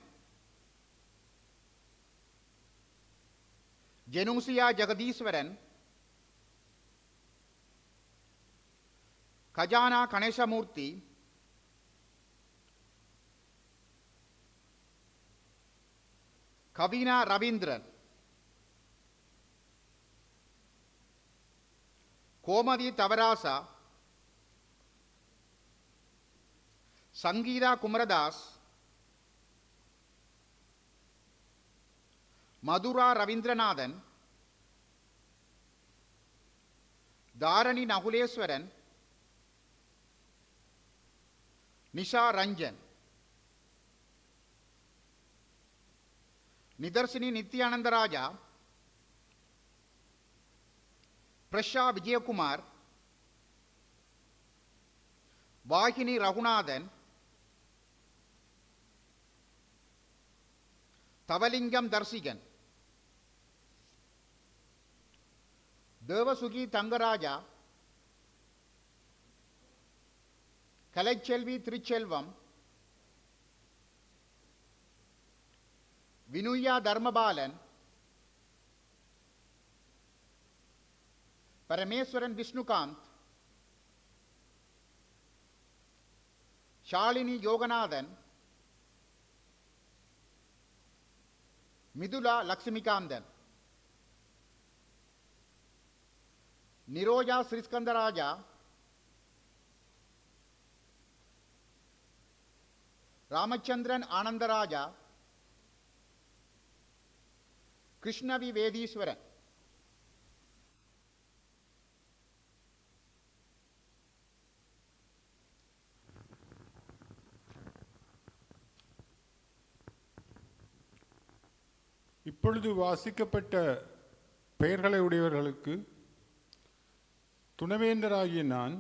ஜெனூசியா ஜெகதீஸ்வரன், கஜானா கணேசமூர்த்தி, கவினா ரவீந்திரன், கோமதி தவராசா, சங்கீதா குமரதாஸ், மதுரா ரவீந்திரநாதன், தாரணி நகுலேஸ்வரன், நிஷா ரஞ்சன், நிதர்சினி நித்யானந்தராஜா, பிரஷா விஜயகுமார், வாகினி ரகுநாதன், தவலிங்கம் தர்சிகன், தேவசுகி தங்கராஜா, கலைச்செல்வி திருச்செல்வம், வினுயா தர்மபாலன், பரமேஸ்வரன் விஷ்ணுகாந்த், ஷாலினி யோகநாதன், மிதுலா லக்ஷ்மிகாந்தன், நிரோஜா ஸ்ரீஸ்கந்தராஜா, ராமச்சந்திரன் ஆனந்தராஜா, கிருஷ்ணவி வேதீஸ்வரன். இப்பொழுது வாசிக்கப்பட்ட பெயர்களை உடையவர்களுக்கு துணைவேந்தராகிய நான்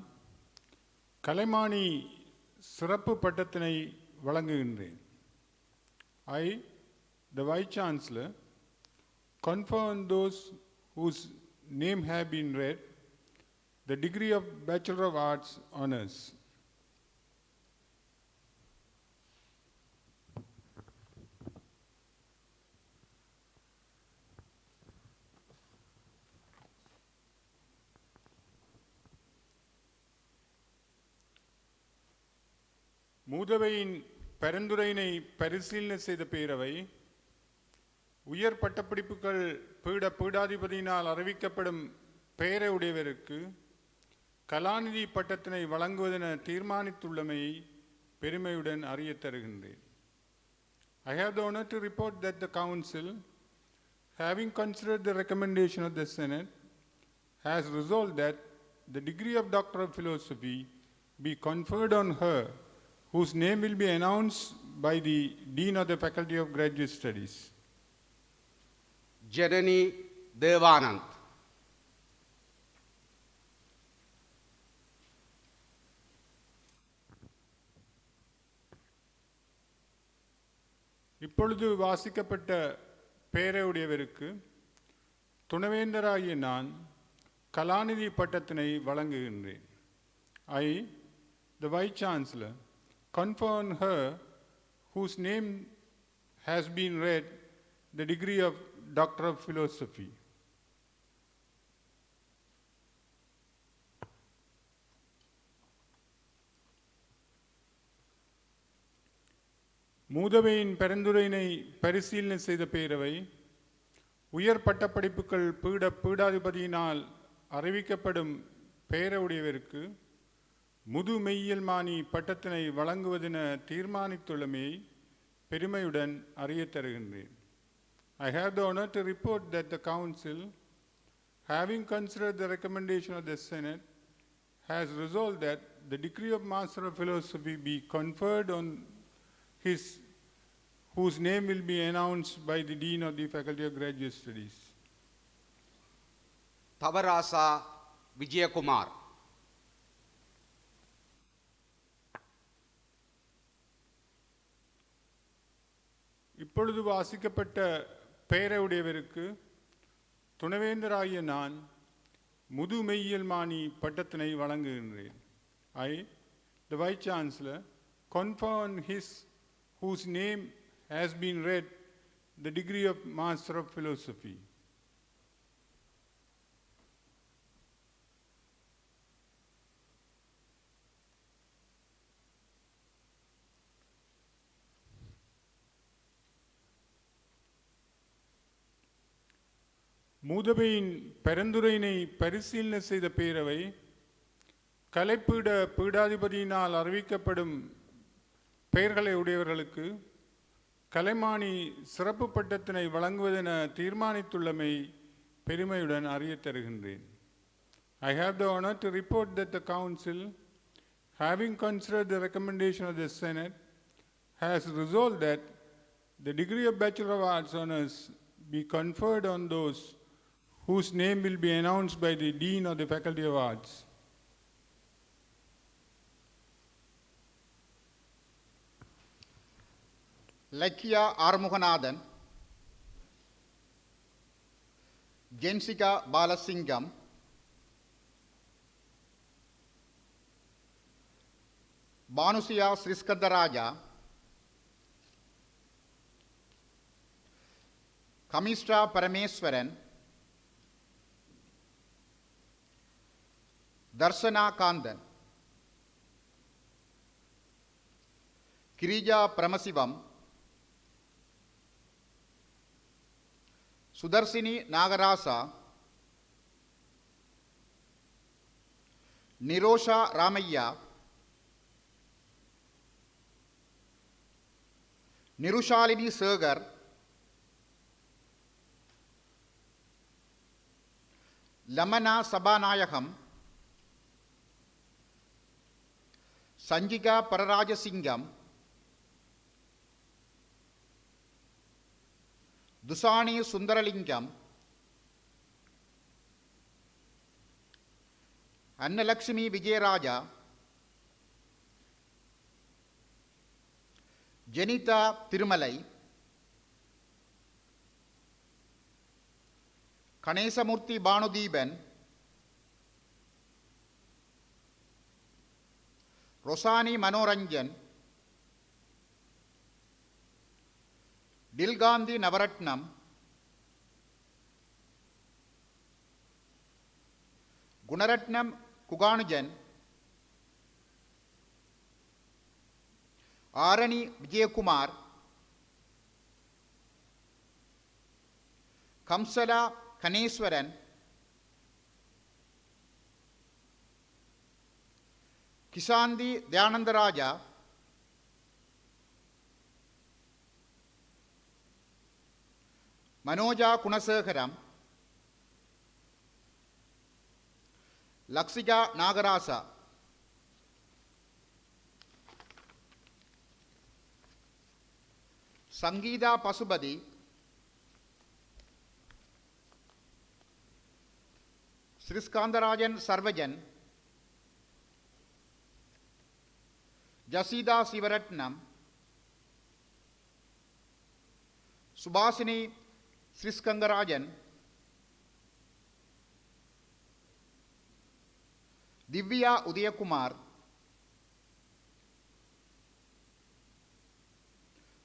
கலைமானி சிறப்பு பட்டத்தினை வழங்குகின்றேன். I, the Vice Chancellor, confer on those whose name have been read the degree of Bachelor of Arts honors. மூதவையின் பரிந்துரையினை பரிசீலனை செய்த பேரவை உயர் பட்டப்படிப்புகள் பீடாதிபதியினால் அறிவிக்கப்படும் பெயரை உடையவருக்கு கலாநிதி பட்டத்தினை வழங்குவதென தீர்மானித்துள்ளமையை பெருமையுடன் அறியத் தருகின்றேன். I have the honor to report that the Council, having considered the recommendation of the Senate, has resolved that the degree of Doctor of Philosophy be conferred on her whose name will be announced by the Dean of the Faculty of Graduate Studies. Janani Devanand. இப்பொழுது வாசிக்கப்பட்ட பெயரை உடையவருக்கு துணைவேந்தராகிய நான் கலாநிதி பட்டத்தினை வழங்குகின்றேன். I, the Vice Chancellor, confer on her whose name has been read the degree of Doctor of Philosophy. மூதவையின் பரிந்துரையினை பரிசீலனை செய்த பேரவை உயர் பட்டப்படிப்புகள் பீடாதிபதியினால் அறிவிக்கப்படும் பெயருடையவருக்கு முது மெய்யியல்மானி பட்டத்தினை வழங்குவதென தீர்மானித்துள்ளமையை பெருமையுடன் அறியத் தருகின்றேன். I have the honor to report that the Council, having considered the recommendation of the Senate, has resolved that the degree of Master of Philosophy be conferred on his whose name will be announced by the Dean of the Faculty of Graduate Studies. Thavarasa Vijayakumar. இப்பொழுது வாசிக்கப்பட்ட பெயருடையவருக்கு துணைவேந்தராகிய நான் முதுமெய்யியல் Mani பட்டத்தினை வழங்குகின்றேன். I, the Vice Chancellor, confer on his whose name has been read the degree of Master of Philosophy. மூதபையின் பரிந்துரையினை பரிசீலனை செய்த பேரவை கலைப்பீட பீடாதிபதியினால் அறிவிக்கப்படும் பெயர்களை உடையவர்களுக்கு கலைமானி சிறப்பு பட்டத்தினை வழங்குவதென தீர்மானித்துள்ளமை பெருமையுடன் அறிய தருகின்றேன். I have the honor to report that the Council, having considered the recommendation of the Senate, has resolved that the degree of Bachelor of Arts Honours be conferred on those whose name will be announced by the Dean of the Faculty of Arts. Lakkiya Arumuganathan, Jensika Balasingam, Banusiya Sriskantharaja, Kamistra Parameswaran, Tharsana Kanthan, Girija Piramasivam, Sutharsini Nagarasa, Nirosha Ramaiah, Nirushalini Sekar, Lamana Sabanayagam, Sanjika Pararajasingam, Thusani Sundaralingam, Annaletchumi Vijayaraja, Jenitha Thirumalai, Ganesamoorthy Banutheepan, Rosani Manoranjan, Dilkanthi Navaratnam, Gunaratnam Kuganujan, Arani Vijayakumar, Kamsala Ganeswaran, Kisanthi Thayanantharaja, Manoja Gunasekaram, Lakshika Nagarasa, Sangeetha Pasupathy, Sriskantharajan Sarvajan, Jaseetha Sivaratnam, Subasini Sriskantharajan, Divya Uthayakumar,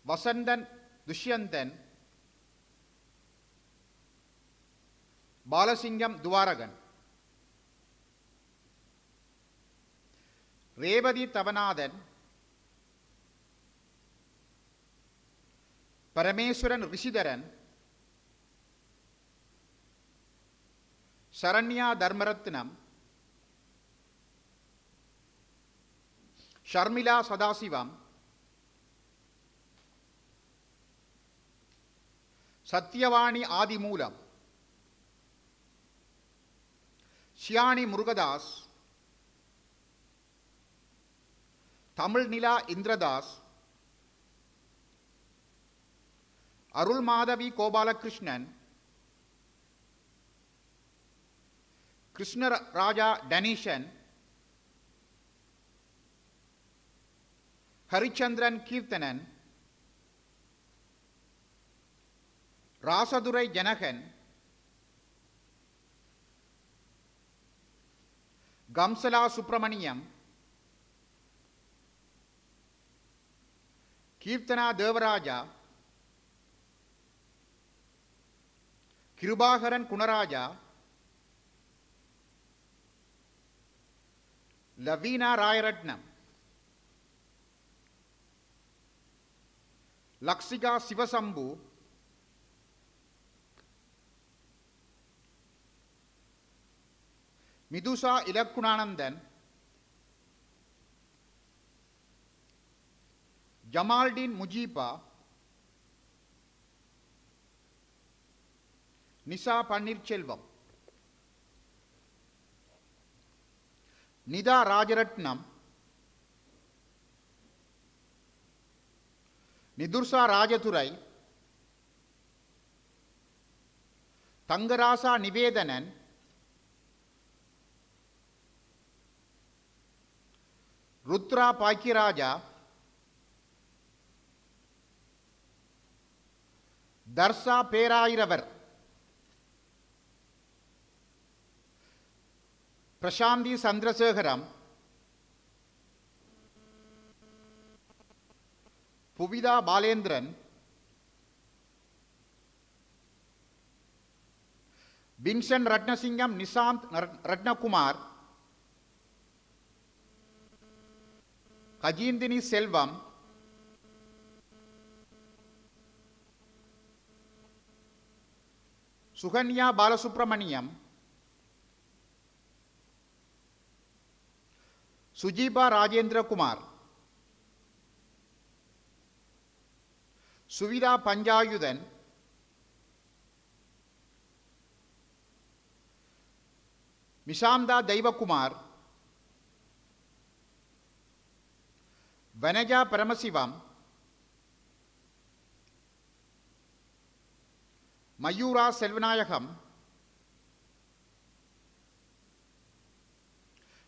Vasanthan Thushyanthan, Balasingam Thuvarakan, Revathi Thavanathan, Parameswaran Rishitharan, Saranya Dharmaratnam, Sharmila Sadasivam, Sathyavani Adhimoolam, ஷியானி Murugadoss, தமிழ்நிலா இந்திரதாஸ், Arul Madhavi Gopalakrishnan, Krishnaraja டனீஷன், Harichandran Keerthanan, Rasadurai Janakan, Kamsala Subramaniam, Keerthana Devaraja, Kirubakaran Gunaraja, Laveena ராயரட்னம், Lakshika Sivasambu, Mithusha இலக்குணானந்தன், Jamaldeen முஜீபா, Nisha Panneerselvam, Nita Rajaratnam, நிதுர்சா Rajadurai, Thangarasa நிவேதனன், Rudra Bhagyaraja, Dharsha பேராயிரவர், Prasanthi Chandrasekaram, புவிதா Balendran, Vinson Ratnasingam, Nishanth ரட்னகுமார், கஜீந்தினி Selvam, Sukanya Balasubramaniam, Sujeeba Rajendra Kumar, Suvidha பஞ்சாயுதன், மிஷாந்தா Theivakumar, Vanaja Paramasivam, Mayura Selvanayagam,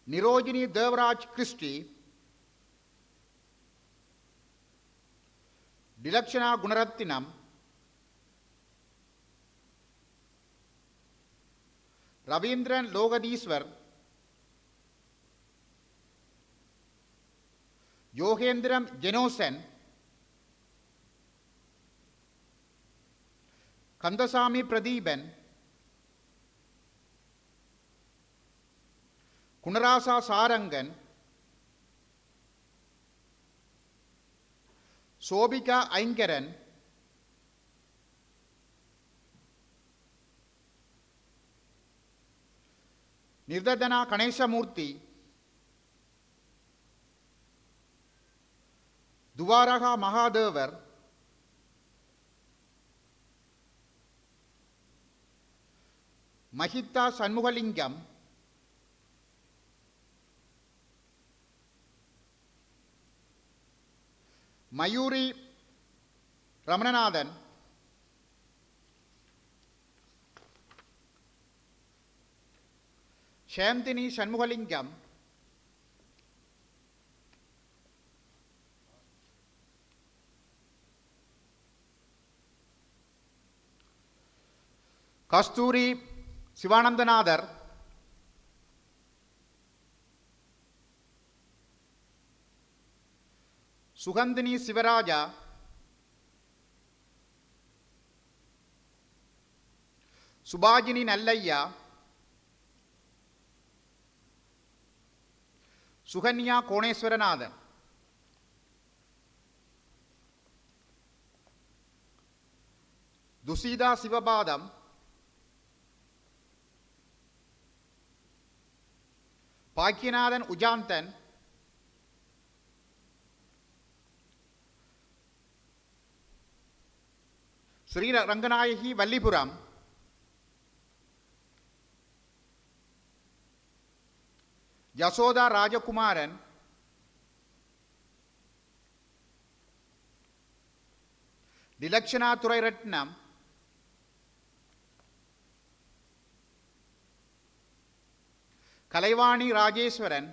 Nirojini Devaraj Christie, Dilakshana Gunaratnam, Ravindran லோகதீஸ்வர், யோகேந்திரம் Jenosan, Kandasamy Pratheepan, Gunarasa Sarangan, Sobika Ayngaran, நிர்தனா Ganeshamoorthy, Dwarka Mahadevar, Mahitha Shanmugalingam, Mayuri ரமணநாதன், Chandni Shanmugalingam, கஸ்தூரி சிவானந்தநாதர், சுகந்தினி சிவராஜா, சுபாஜினி நல்லையா, சுகன்யா கோணேஸ்வரநாதன், துசீதா சிவபாதம், பாக்கியநாதன் உஜாந்தன், ஸ்ரீ ரங்கநாயகி வல்லிபுரம், யசோதா ராஜகுமாரன், டிலக்ஷனா துரைரட்னம், கலைவாணி ராஜேஸ்வரன்,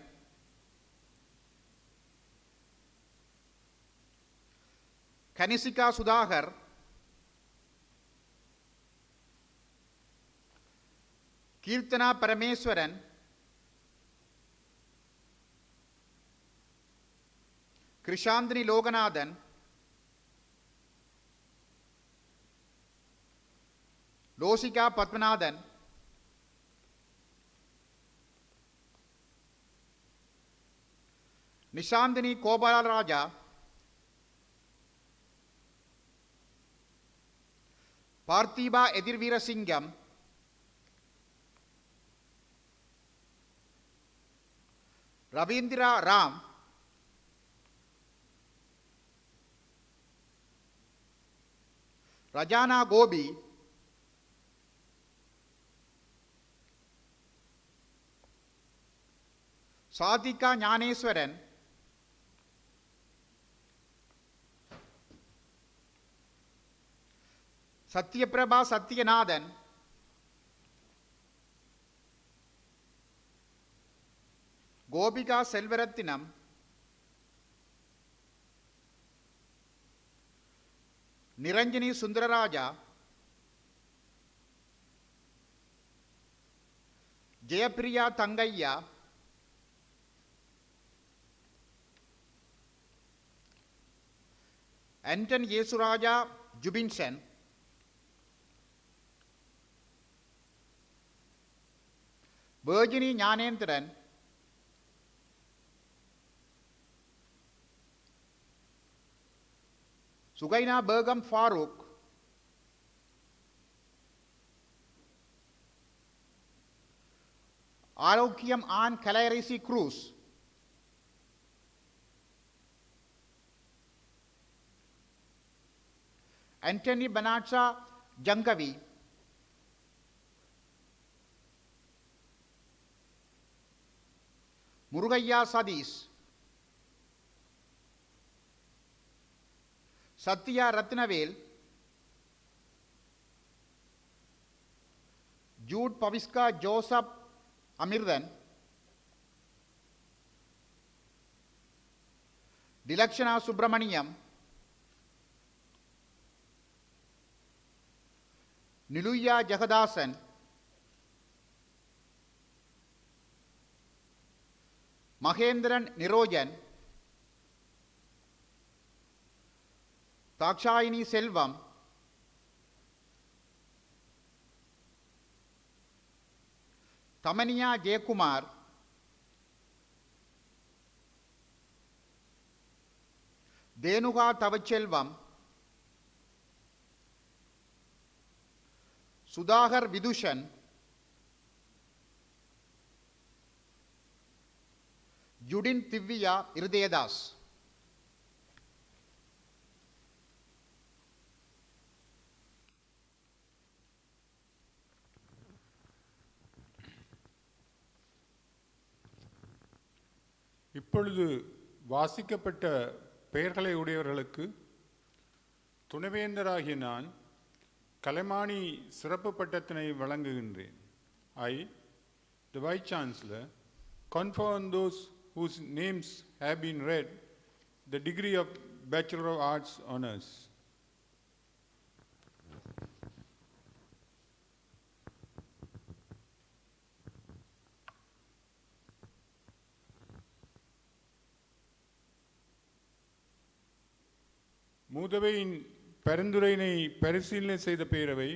கனிசிகா சுதாகர், கீர்த்தனா பரமேஸ்வரன், கிருஷாந்தினி லோகநாதன், லோசிகா பத்மநாதன், நிஷாந்தினி கோபாலராஜா, பார்த்திபா எதிர்வீரசிங்கம், ரவீந்திரா ராம், ரஜானா கோபி, சாதிகா ஞானேஸ்வரன், சத்யபிரபா சத்யநாதன், கோபிகா செல்வரத்தினம், நிரஞ்சனி சுந்தரராஜா, ஜெயப்பிரியா தங்கையா, Anton இயேசுராஜா ஜுபின்சன், வேர்ஜினி Gnanendran, Sukaina Begum Farook, Arokiyam Ann Kalaiyarasi Cruz, Antony Panatcha Jangavi, Murugaiah Sathish, Sathya Ratnavel, Jude Paviska Joseph Amirthan, Dilakshana Subramaniam, Niluya Jegathasan, Mahendran Nirojan, Thakshayini Selvam, Thamaniya Jeyakumar, Thenuka Thavaselvam, Suthakar Vithushan, Judin Divya Iruthayadas. இப்பொழுது வாசிக்கப்பட்ட பெயர்களை உடையவர்களுக்கு துணைவேந்தராகிய நான் கலைமானி சிறப்பு பட்டத்தினை வழங்குகின்றேன். I, the Vice Chancellor, confer on those whose names have been read the degree of Bachelor of Arts honors. மூதவையின் பரிந்துரையினை பரிசீலனை செய்த பேரவை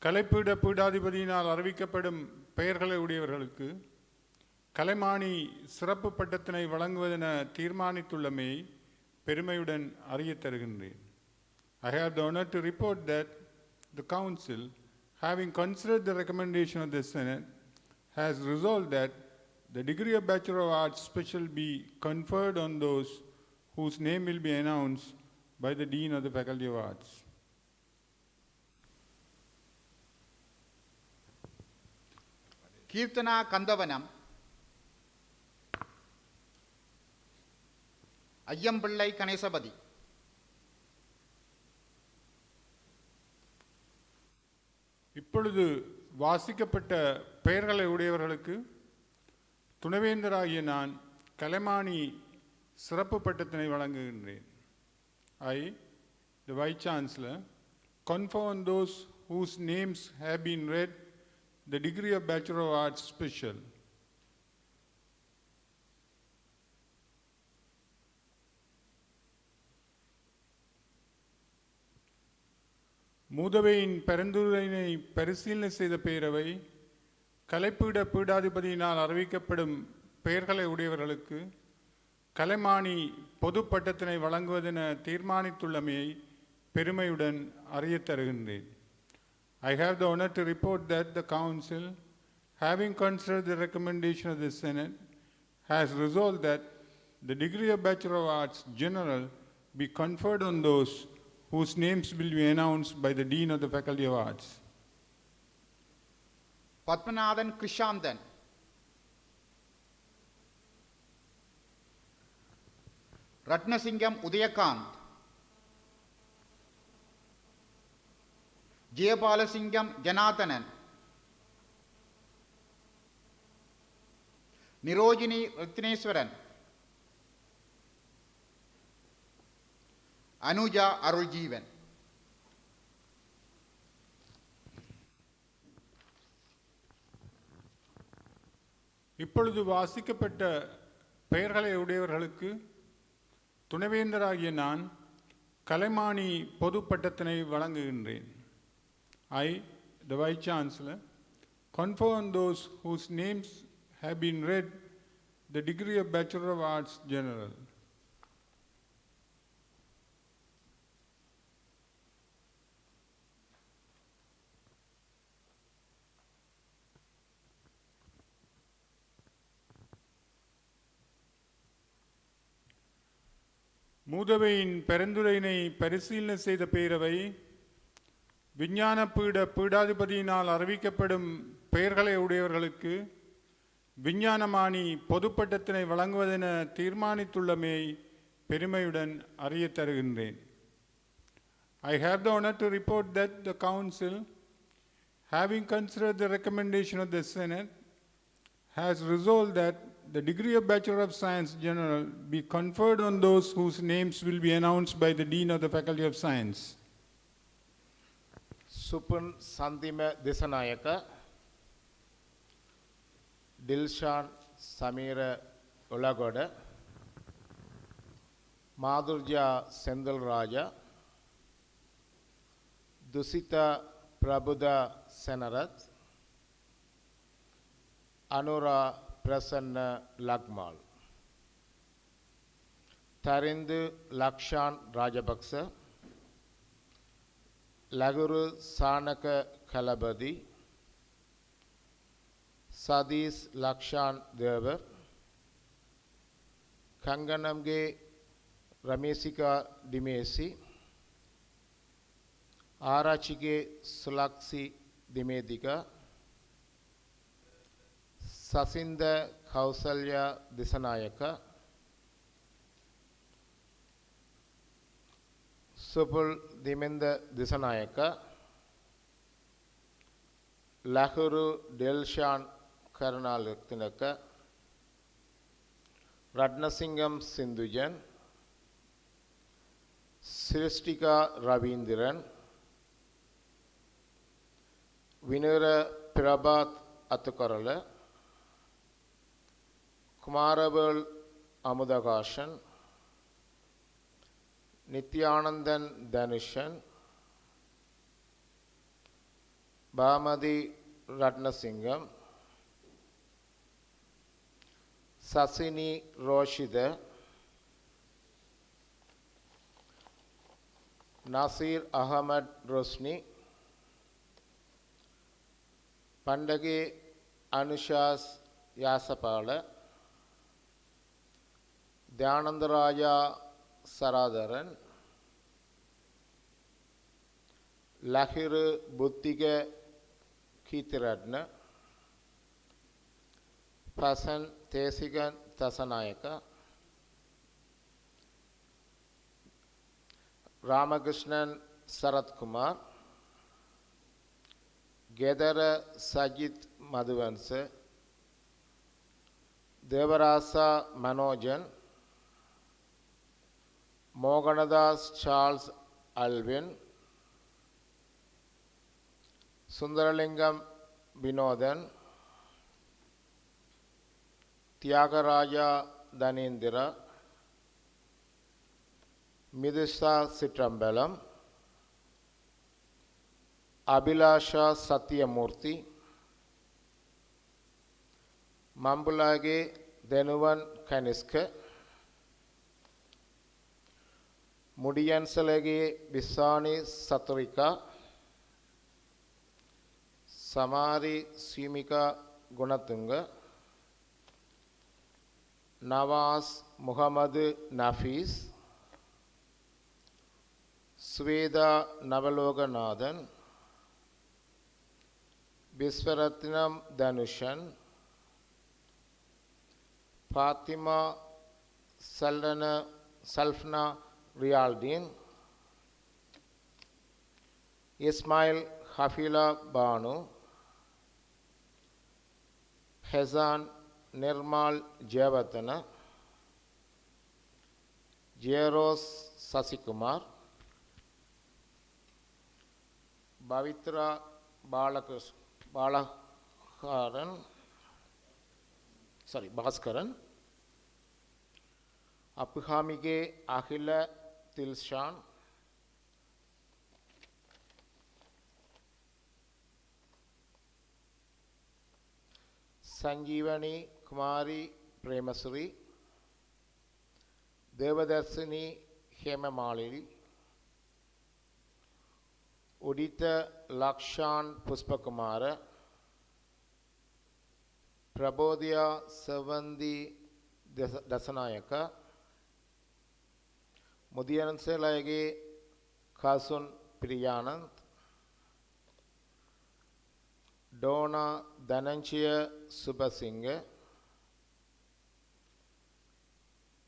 கலைப்பீட பீடாதிபதியினால் அறிவிக்கப்படும் பெயர்களை உடையவர்களுக்கு கலைமானி சிறப்பு பட்டத்தினை வழங்குவதென தீர்மானித்துள்ளமையை பெருமையுடன் அறியத் தருகின்றேன். I have the honor to report that the Council, having considered the recommendation of the Senate, has resolved that the degree of Bachelor of Arts Special be conferred on those whose name will be announced by the Dean of the Faculty of Arts. Keerthana Kandavanam, Aiyampillai கணேசபதி. இப்பொழுது வாசிக்கப்பட்ட பெயர்களை உடையவர்களுக்கு துணைவேந்தராகிய நான் கலைமானி சிறப்பு பட்டத்தினை வழங்குகின்றேன். I, the Vice Chancellor, confer on those whose names have been read the degree of Bachelor of Arts Special. மூதவையின் பரிந்துரையினை பரிசீலனை செய்த பேரவை கலைப்பீட பீடாதிபதியினால் அறிவிக்கப்படும் பெயர்களை உடையவர்களுக்கு கலைமானி பொது பட்டத்தினை வழங்குவதென தீர்மானித்துள்ளமையை பெருமையுடன் அறியத் தருகின்றேன். I have the honor to report that the Council, having considered the recommendation of the Senate, has resolved that the degree of Bachelor of Arts General be conferred on those whose names will be announced by the Dean of the Faculty of Arts. Padmanathan Krishandan, Ratnasingam Udayakanth, Jayapalasingam Janathanan, Nirojini Ratneswaran, Anuja Aruljeevan. இப்பொழுது வாசிக்கப்பட்ட பெயர்களை உடையவர்களுக்கு துணைவேந்தராகிய நான் கலைமானி பொது பட்டத்தினை வழங்குகின்றேன். I, the Vice Chancellor, confer on those whose names have been read the degree of Bachelor of Arts General. மூதவையின் பரிந்துரையினை பரிசீலனை செய்த பேரவை விஞ்ஞான பீடாதிபதியினால் அறிவிக்கப்படும் பெயர்களை உடையவர்களுக்கு விஞ்ஞானமானி பொதுப்பட்டத்தினை வழங்குவதென தீர்மானித்துள்ளமையை பெருமையுடன் அறியத் தருகின்றேன். I have the honor to report that the Council, having considered the recommendation of the Senate, has resolved that the degree of Bachelor of Science General be conferred on those whose names will be announced by the Dean of the Faculty of Science. Supun Sandima Desanayaka, Dilshan Samira Olagoda, Madhurja Sendal Raja, Dusita Prabhuda Senarath, Anura Prasanna Lagmal, Tarindu Lakshan Rajapaksa, Laguru Sanaka Kalabadi, Sadis Lakshan Deva, Kanganamge Ramesika Dimesi, Arachige Sulaksi Dimedika, Sasinda Kausalya Disanayaka, Supul Diminda Disanayaka, Lahuru Delshan Karnaluktinaka, Ratnasingam Sindhujan, Siristika Ravindiran, Vinura Prabhat Atukarala, Kumarabal Amudakashan, Nityanandan Dhanushan, Bhamadi Ratnasingam, Sasini Roshida, Nasir Ahmad Rosni, Pandage Anushas Yasapala, Dhyanandaraja Saradharan, Lahiru Buddhiga Kitiradna, Pasan Tesigan Tasanayaka, Ramakrishnan Sarat Kumar, Gedara Sajit Madhuvansa, Devarasa Manojan, Moganadas Charles Alvin, Sundaralingam Vinothan, Thiyagaraja தனேந்திரா, Mithusha Chitrambalam, Abhilasha Sathyamoorthy, மம்புலாகே தெனுவன் Kanishka, முடியன்சலகே விசானி சத்ரிகா, சமாரி சீமிகா குணத்துங்க, Nawaz Mohammed Nafees, Shweta நவலோகநாதன், விஸ்வரத்னம் தனுஷன், Fathima சல்ஃப்னா ரியால்டீன், Ismail ஹஃபீலா Banu, ஹெசான் நிர்மால் Jayewardene, ஜேரோஸ் Sasikumar, Pavithra Bhaskaran, அப்புஹாமிகே அகில தில்ஷான், சஞ்சீவனி குமாரி பிரேமஸ்ரீ, தேவதர்சினி ஹேமமாலினி, உடித்த லக்ஷான் புஷ்பகுமார, பிரபோதியா செவந்தி தசநாயக்க, முதியன்சலகே காசுன் பிரியானந்த், டோனா தனஞ்சய சுபசிங்க,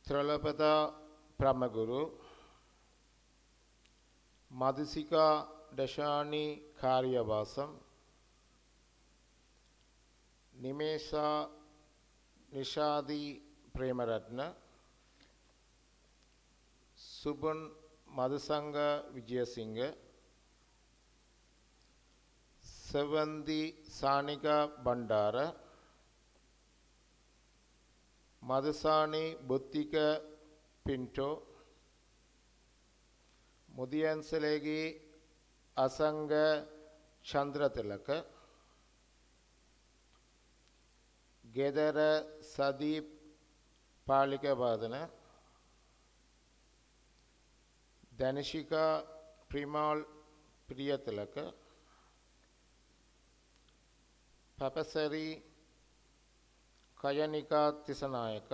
திரலபதா பிரமகுரு, மதுசிகா டஷானி காரியவாசம், நிமேஷா நிஷாதி பிரேமரத்ன, சுபன் மதுசங்க விஜயசிங்க, செவந்தி சானிகா பண்டார, மதுசானி புத்திக பின்டோ, முதியன்சலேகி அசங்க சந்திரதிலக, ಗೆದರ ಸದೀಪ್ ಪಾಲಿಕೆವಾದನ, ಧನಿಷಿಕಾ ಪ್ರಿಮಾಳ್ ಪ್ರಿಯತಿಲಕ, ಪಪಸರಿ ಕಯನಿಕಾ ತಿಸನಾಯಕ,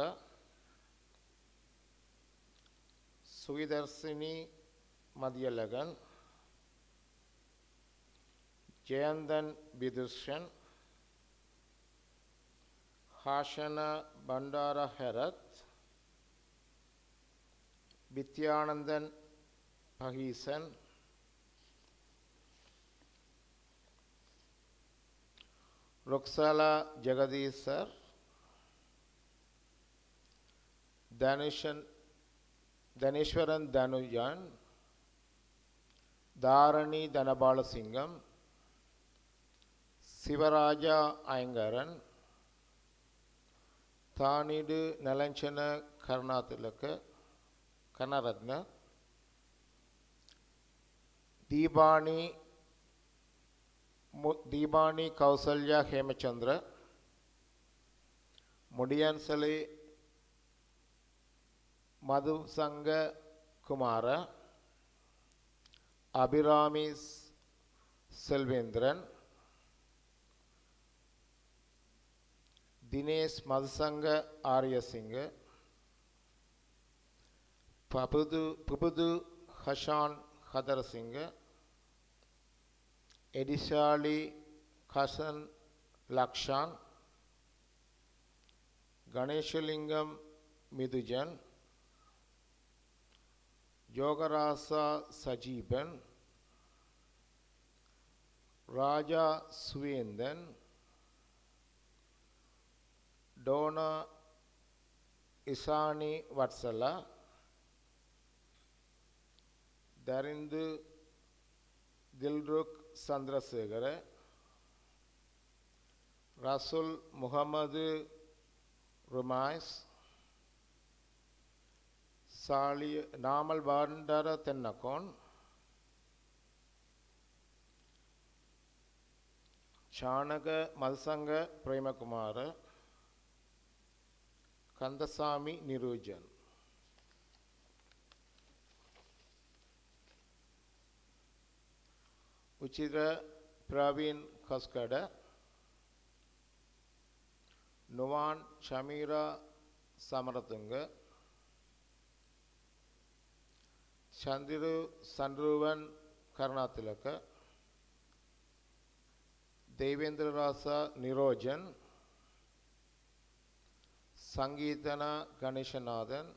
ಸುವಿದರ್ಶಿನಿ ಮದಿಯಲಗನ್, ಜಯಂದನ್ ಬಿದುಷನ್, ಹಾಶನ ಭಂಡಾರ ಹೆರತ್, ವಿದ್ಯಾನಂದನ್ ಪಹೀಸನ್, ರುಕ್ಸಾಲಾ ಜಗದೀಸರ್, ಧನೇಶ್ವರನ್ ಧನುಜನ್, தாரணி தனபாலசிங்கம், சிவராஜா ஐங்கரன், தானிடு நலஞ்சன கருணாதிலக கனரத்ன, தீபானி கௌசல்யா ஹேமச்சந்திர, முடியன்சலை மதுசங்க குமார, அபிராமி செல்வேந்திரன், தினேஷ் மதுசங்க ஆரியசிங்க, புபுது ஹஷான் ஹதரசிங்க, எடிஷாலி கசன் லக்ஷான், கணேஷலிங்கம் மிதுஜன், யோகராசா சஜீபன், ராஜா சுவேந்தன், டோனா இசானி வட்சலா, தரிந்து தில்ருக் சந்திரசேகர, ரசுல் முகமது ருமாய்ஸ், சாலி நாமல் பண்டார தென்னகோன், சாணக மல்சங்க பிரேமகுமார, கந்தசாமி நிரூஜன். உச்சிர பிரவீன் கஸ்கட, நுவான் ஷமீரா சமரதுங்க, சந்திரு சன்ருவன் கருணாதிலக, தேவேந்திர ராசா Nirojan, சங்கீதனா Ganesanathan,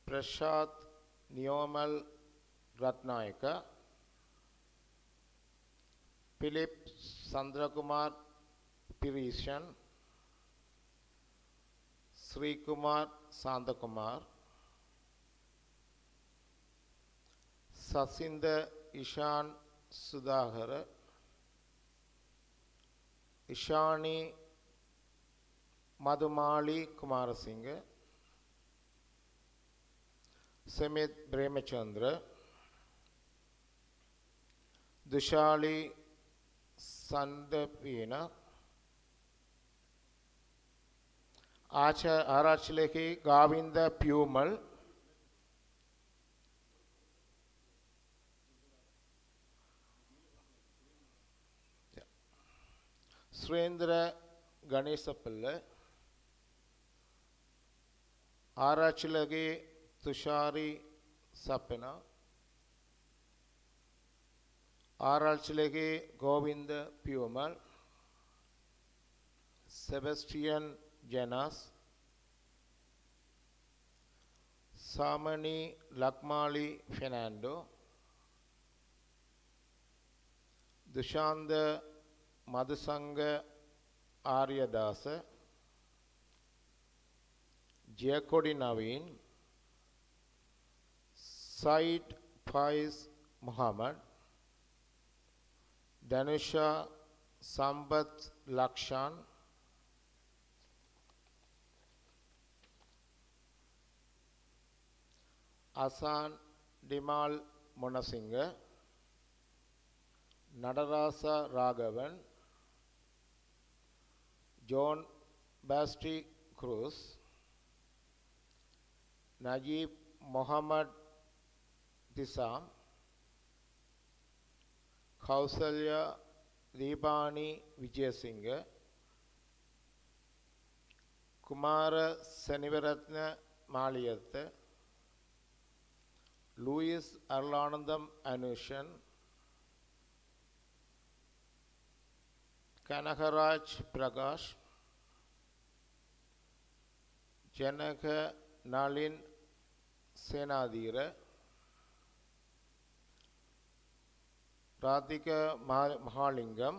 Prasad Neomal Ratnayake, Philip Chandrakumar பிரீஷன், Sreekumar Santhakumar, சசிந்த Ishan சுதாகர, Ishani மதுமாளி Kumarasinghe, Samit Premachandra, துஷாலி சந்தபீன, ஆராய்ச்சிலகி Kavinda பியூமல், Surendra கணேசப்பிள்ளை, ஆராய்ச்சிலகி Thushari Sabina, Arachchilage Govinda Piyumal, Sebastian Jenas, Samani Lakmali Fernando, Thushantha Madushanka Ariyadasa, Jayakody Naveen, Sayed Fayis Mohamed, Dhanusha Sampath Lakshan, Asan Dimal Munasinghe, Natarasa Raghavan, John Basty Cruz, Najeeb Mohamed Thisam, Kausalya Deepani Wijesinghe, Kumara Saniwaratne Maliyadda, Louis Arulanantham Anushan, Kanagaraj Prakash, Janaka Nalin Senadheera, Radhika Mahalingam,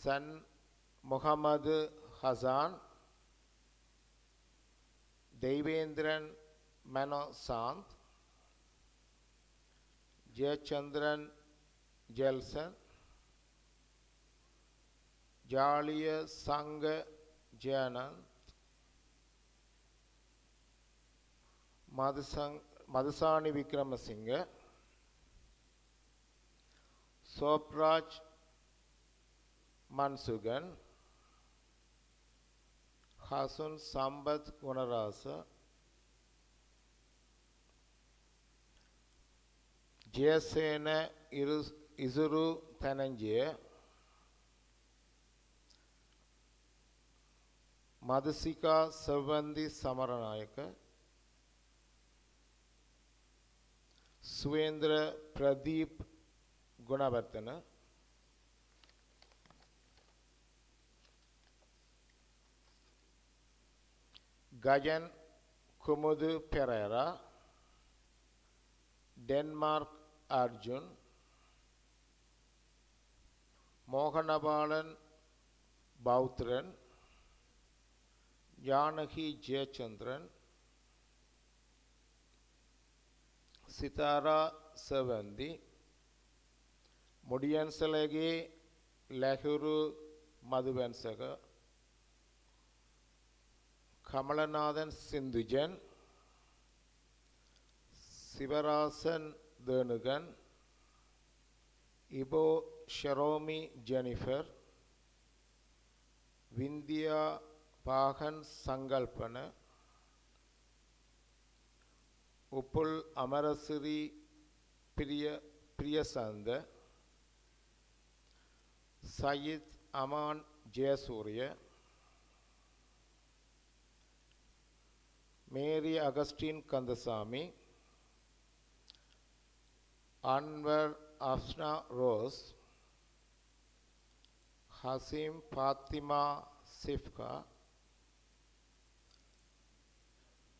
San Mohamed Hasan, Theivendran Manosanth, Jeyachandran Jelson, Jaliya Sanga Jayanand, மதுசானி Wickremesinghe, Sobhraj மன்சுகன், ஹசுன் Sampath குணராச, Jayasena Isuru Dhananjaya, மதுசிகா செவ்வந்தி சமரநாயக்க, சுவேந்திர பிரதீப் குணவர்த்தன, கஜன் குமுது பெரேரா, டென்மார்க் அர்ஜுன், மோகனபாலன் பௌத்ரன், ஜானகி ஜெயச்சந்திரன், சிதாரா செவந்தி, මුඩියන්සලගේ ලැහුරු මදුවන්සක கமலநாதன் சிந்துஜன் சிவராசன் தேனுகன் இபோ ஷெரோமி ஜெனிஃபர் விந்தியா பாகன் சங்கல்பன உப்புல் அமரசிறி பிரியசந்த சயித் அமான் ஜெயசூரிய மேரி அகஸ்டின் கந்தசாமி அன்வர் அஃப்னா ரோஸ் ஹசீம் ஃபாத்திமா சிஃப்கா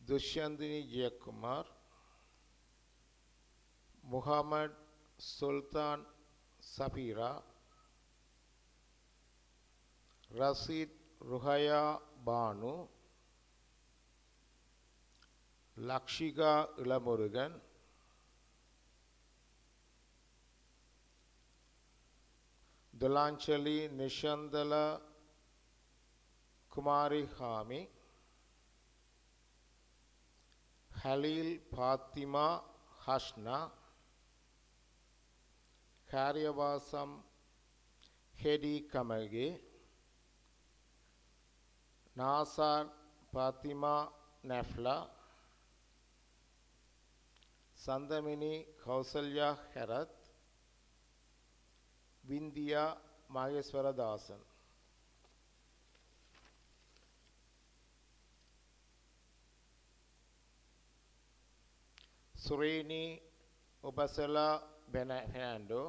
துஷ்யந்தினி ஜெயக்குமார் முகமது சுல்தான் சபீரா ரஷீத் ருஹயா பானு லக்ஷிகா இளமுருகன் துலாஞ்சலி நிஷந்தல குமாரி ஹாமி ஹலீல் பாத்திமா ஹஷ்னா காரியவாசம் ஹெடி கமகே நாசார் பாத்திமா நெஃப்லா சந்தமினி கௌசல்யா ஹெரத் விந்தியா மகேஸ்வரதாசன் சுரேனி உபசலா பெர்னாண்டோ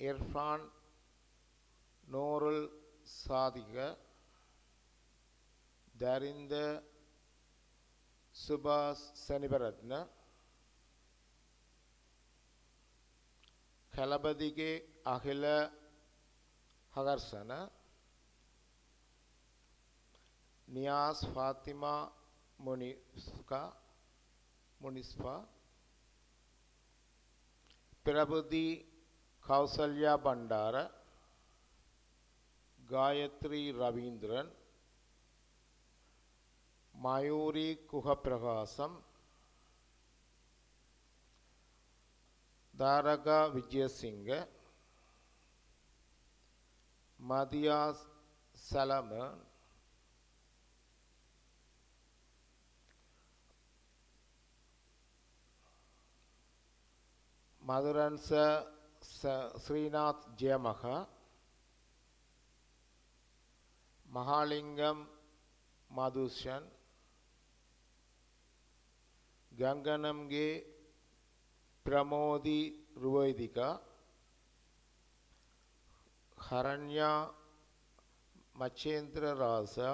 இர்ஃபான் நூருல் சாதிக தரிந்த சுபாஷ் சனிபரத்ன கலபதிகே அகில ஹகர்சன நியாஸ் ஃபாத்திமா முனிஸ்பா பிரபுதி கௌசல்யா பண்டார காயத்ரி ரவீந்திரன் மயூரி குகப்பிரகாசம் தாரகா விஜயசிங்க மதியா சலமன் மதுரன்ச ஸ்ரீநாத் ஜெயமகா மகாலிங்கம் மதுஷன் கங்கனம்கே பிரமோதி ருவைதிகா ஹரண்யா மச்சேந்திர ராசா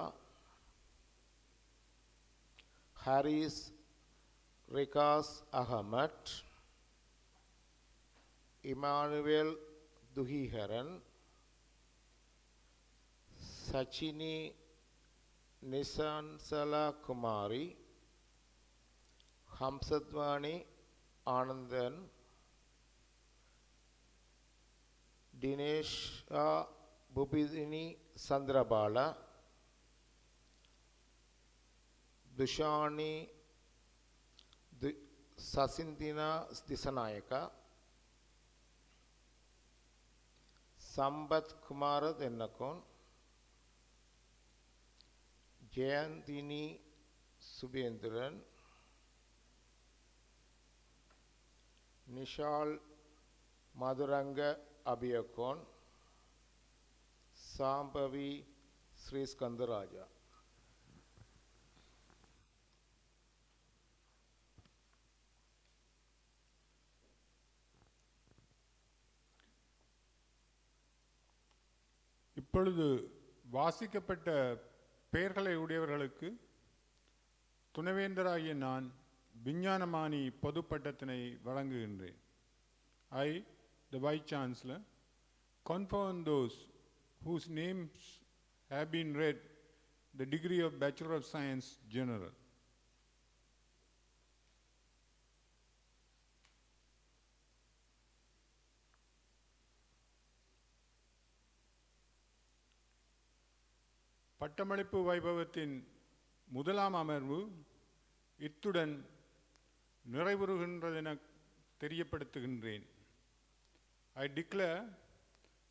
ஹரிஸ் ரிகாஸ் அகமட் இமானுவேல் துஹிஹரன் சச்சினி நிசான்சலா குமாரி ஹம்சத்வானி ஆனந்தன் தினேஷா புபிதினி சந்திரபாலா துஷானி சசிந்தினா திசநாயக்கா சம்பத் குமார தென்னகோன் ஜெயந்தினி சுபேந்திரன் நிஷால் மதுரங்க அபியகோன் சாம்பவி ஸ்ரீஸ்கந்தராஜா இப்பொழுது வாசிக்கப்பட்ட பெயர்களை உடையவர்களுக்கு துணைவேந்தராகிய நான் விஞ்ஞானமானி பொது பட்டத்தினை வழங்குகின்றேன். I, the Vice Chancellor, confer on those whose names have been read the degree of Bachelor of Science General. பட்டமளிப்பு வைபவத்தின் முதலாம் அமர்வு இத்துடன் நிறைவுறுகின்றதென தெரியப்படுத்துகின்றேன். I declare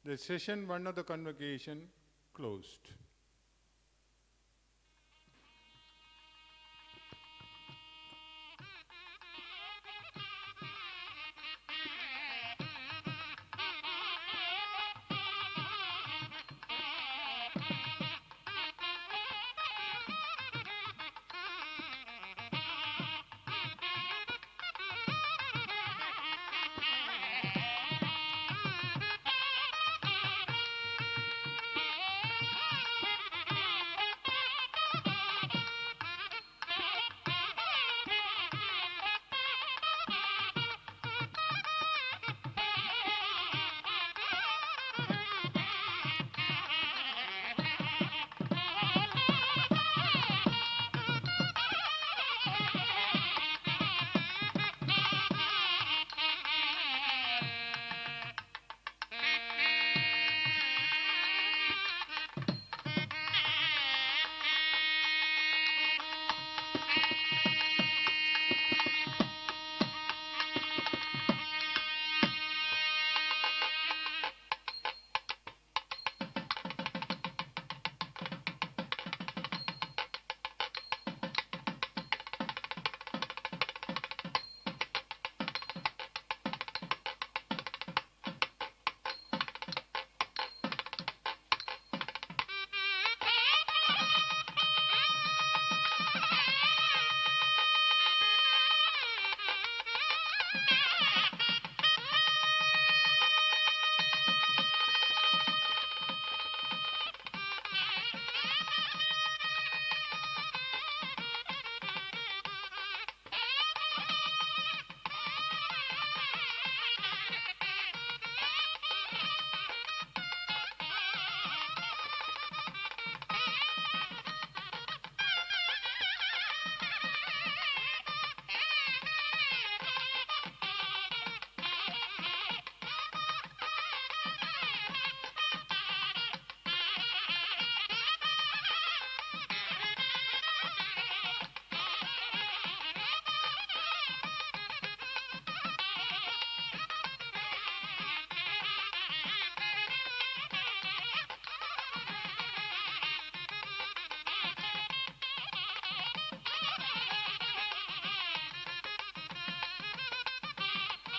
the session 1 of the convocation closed.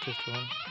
Just one.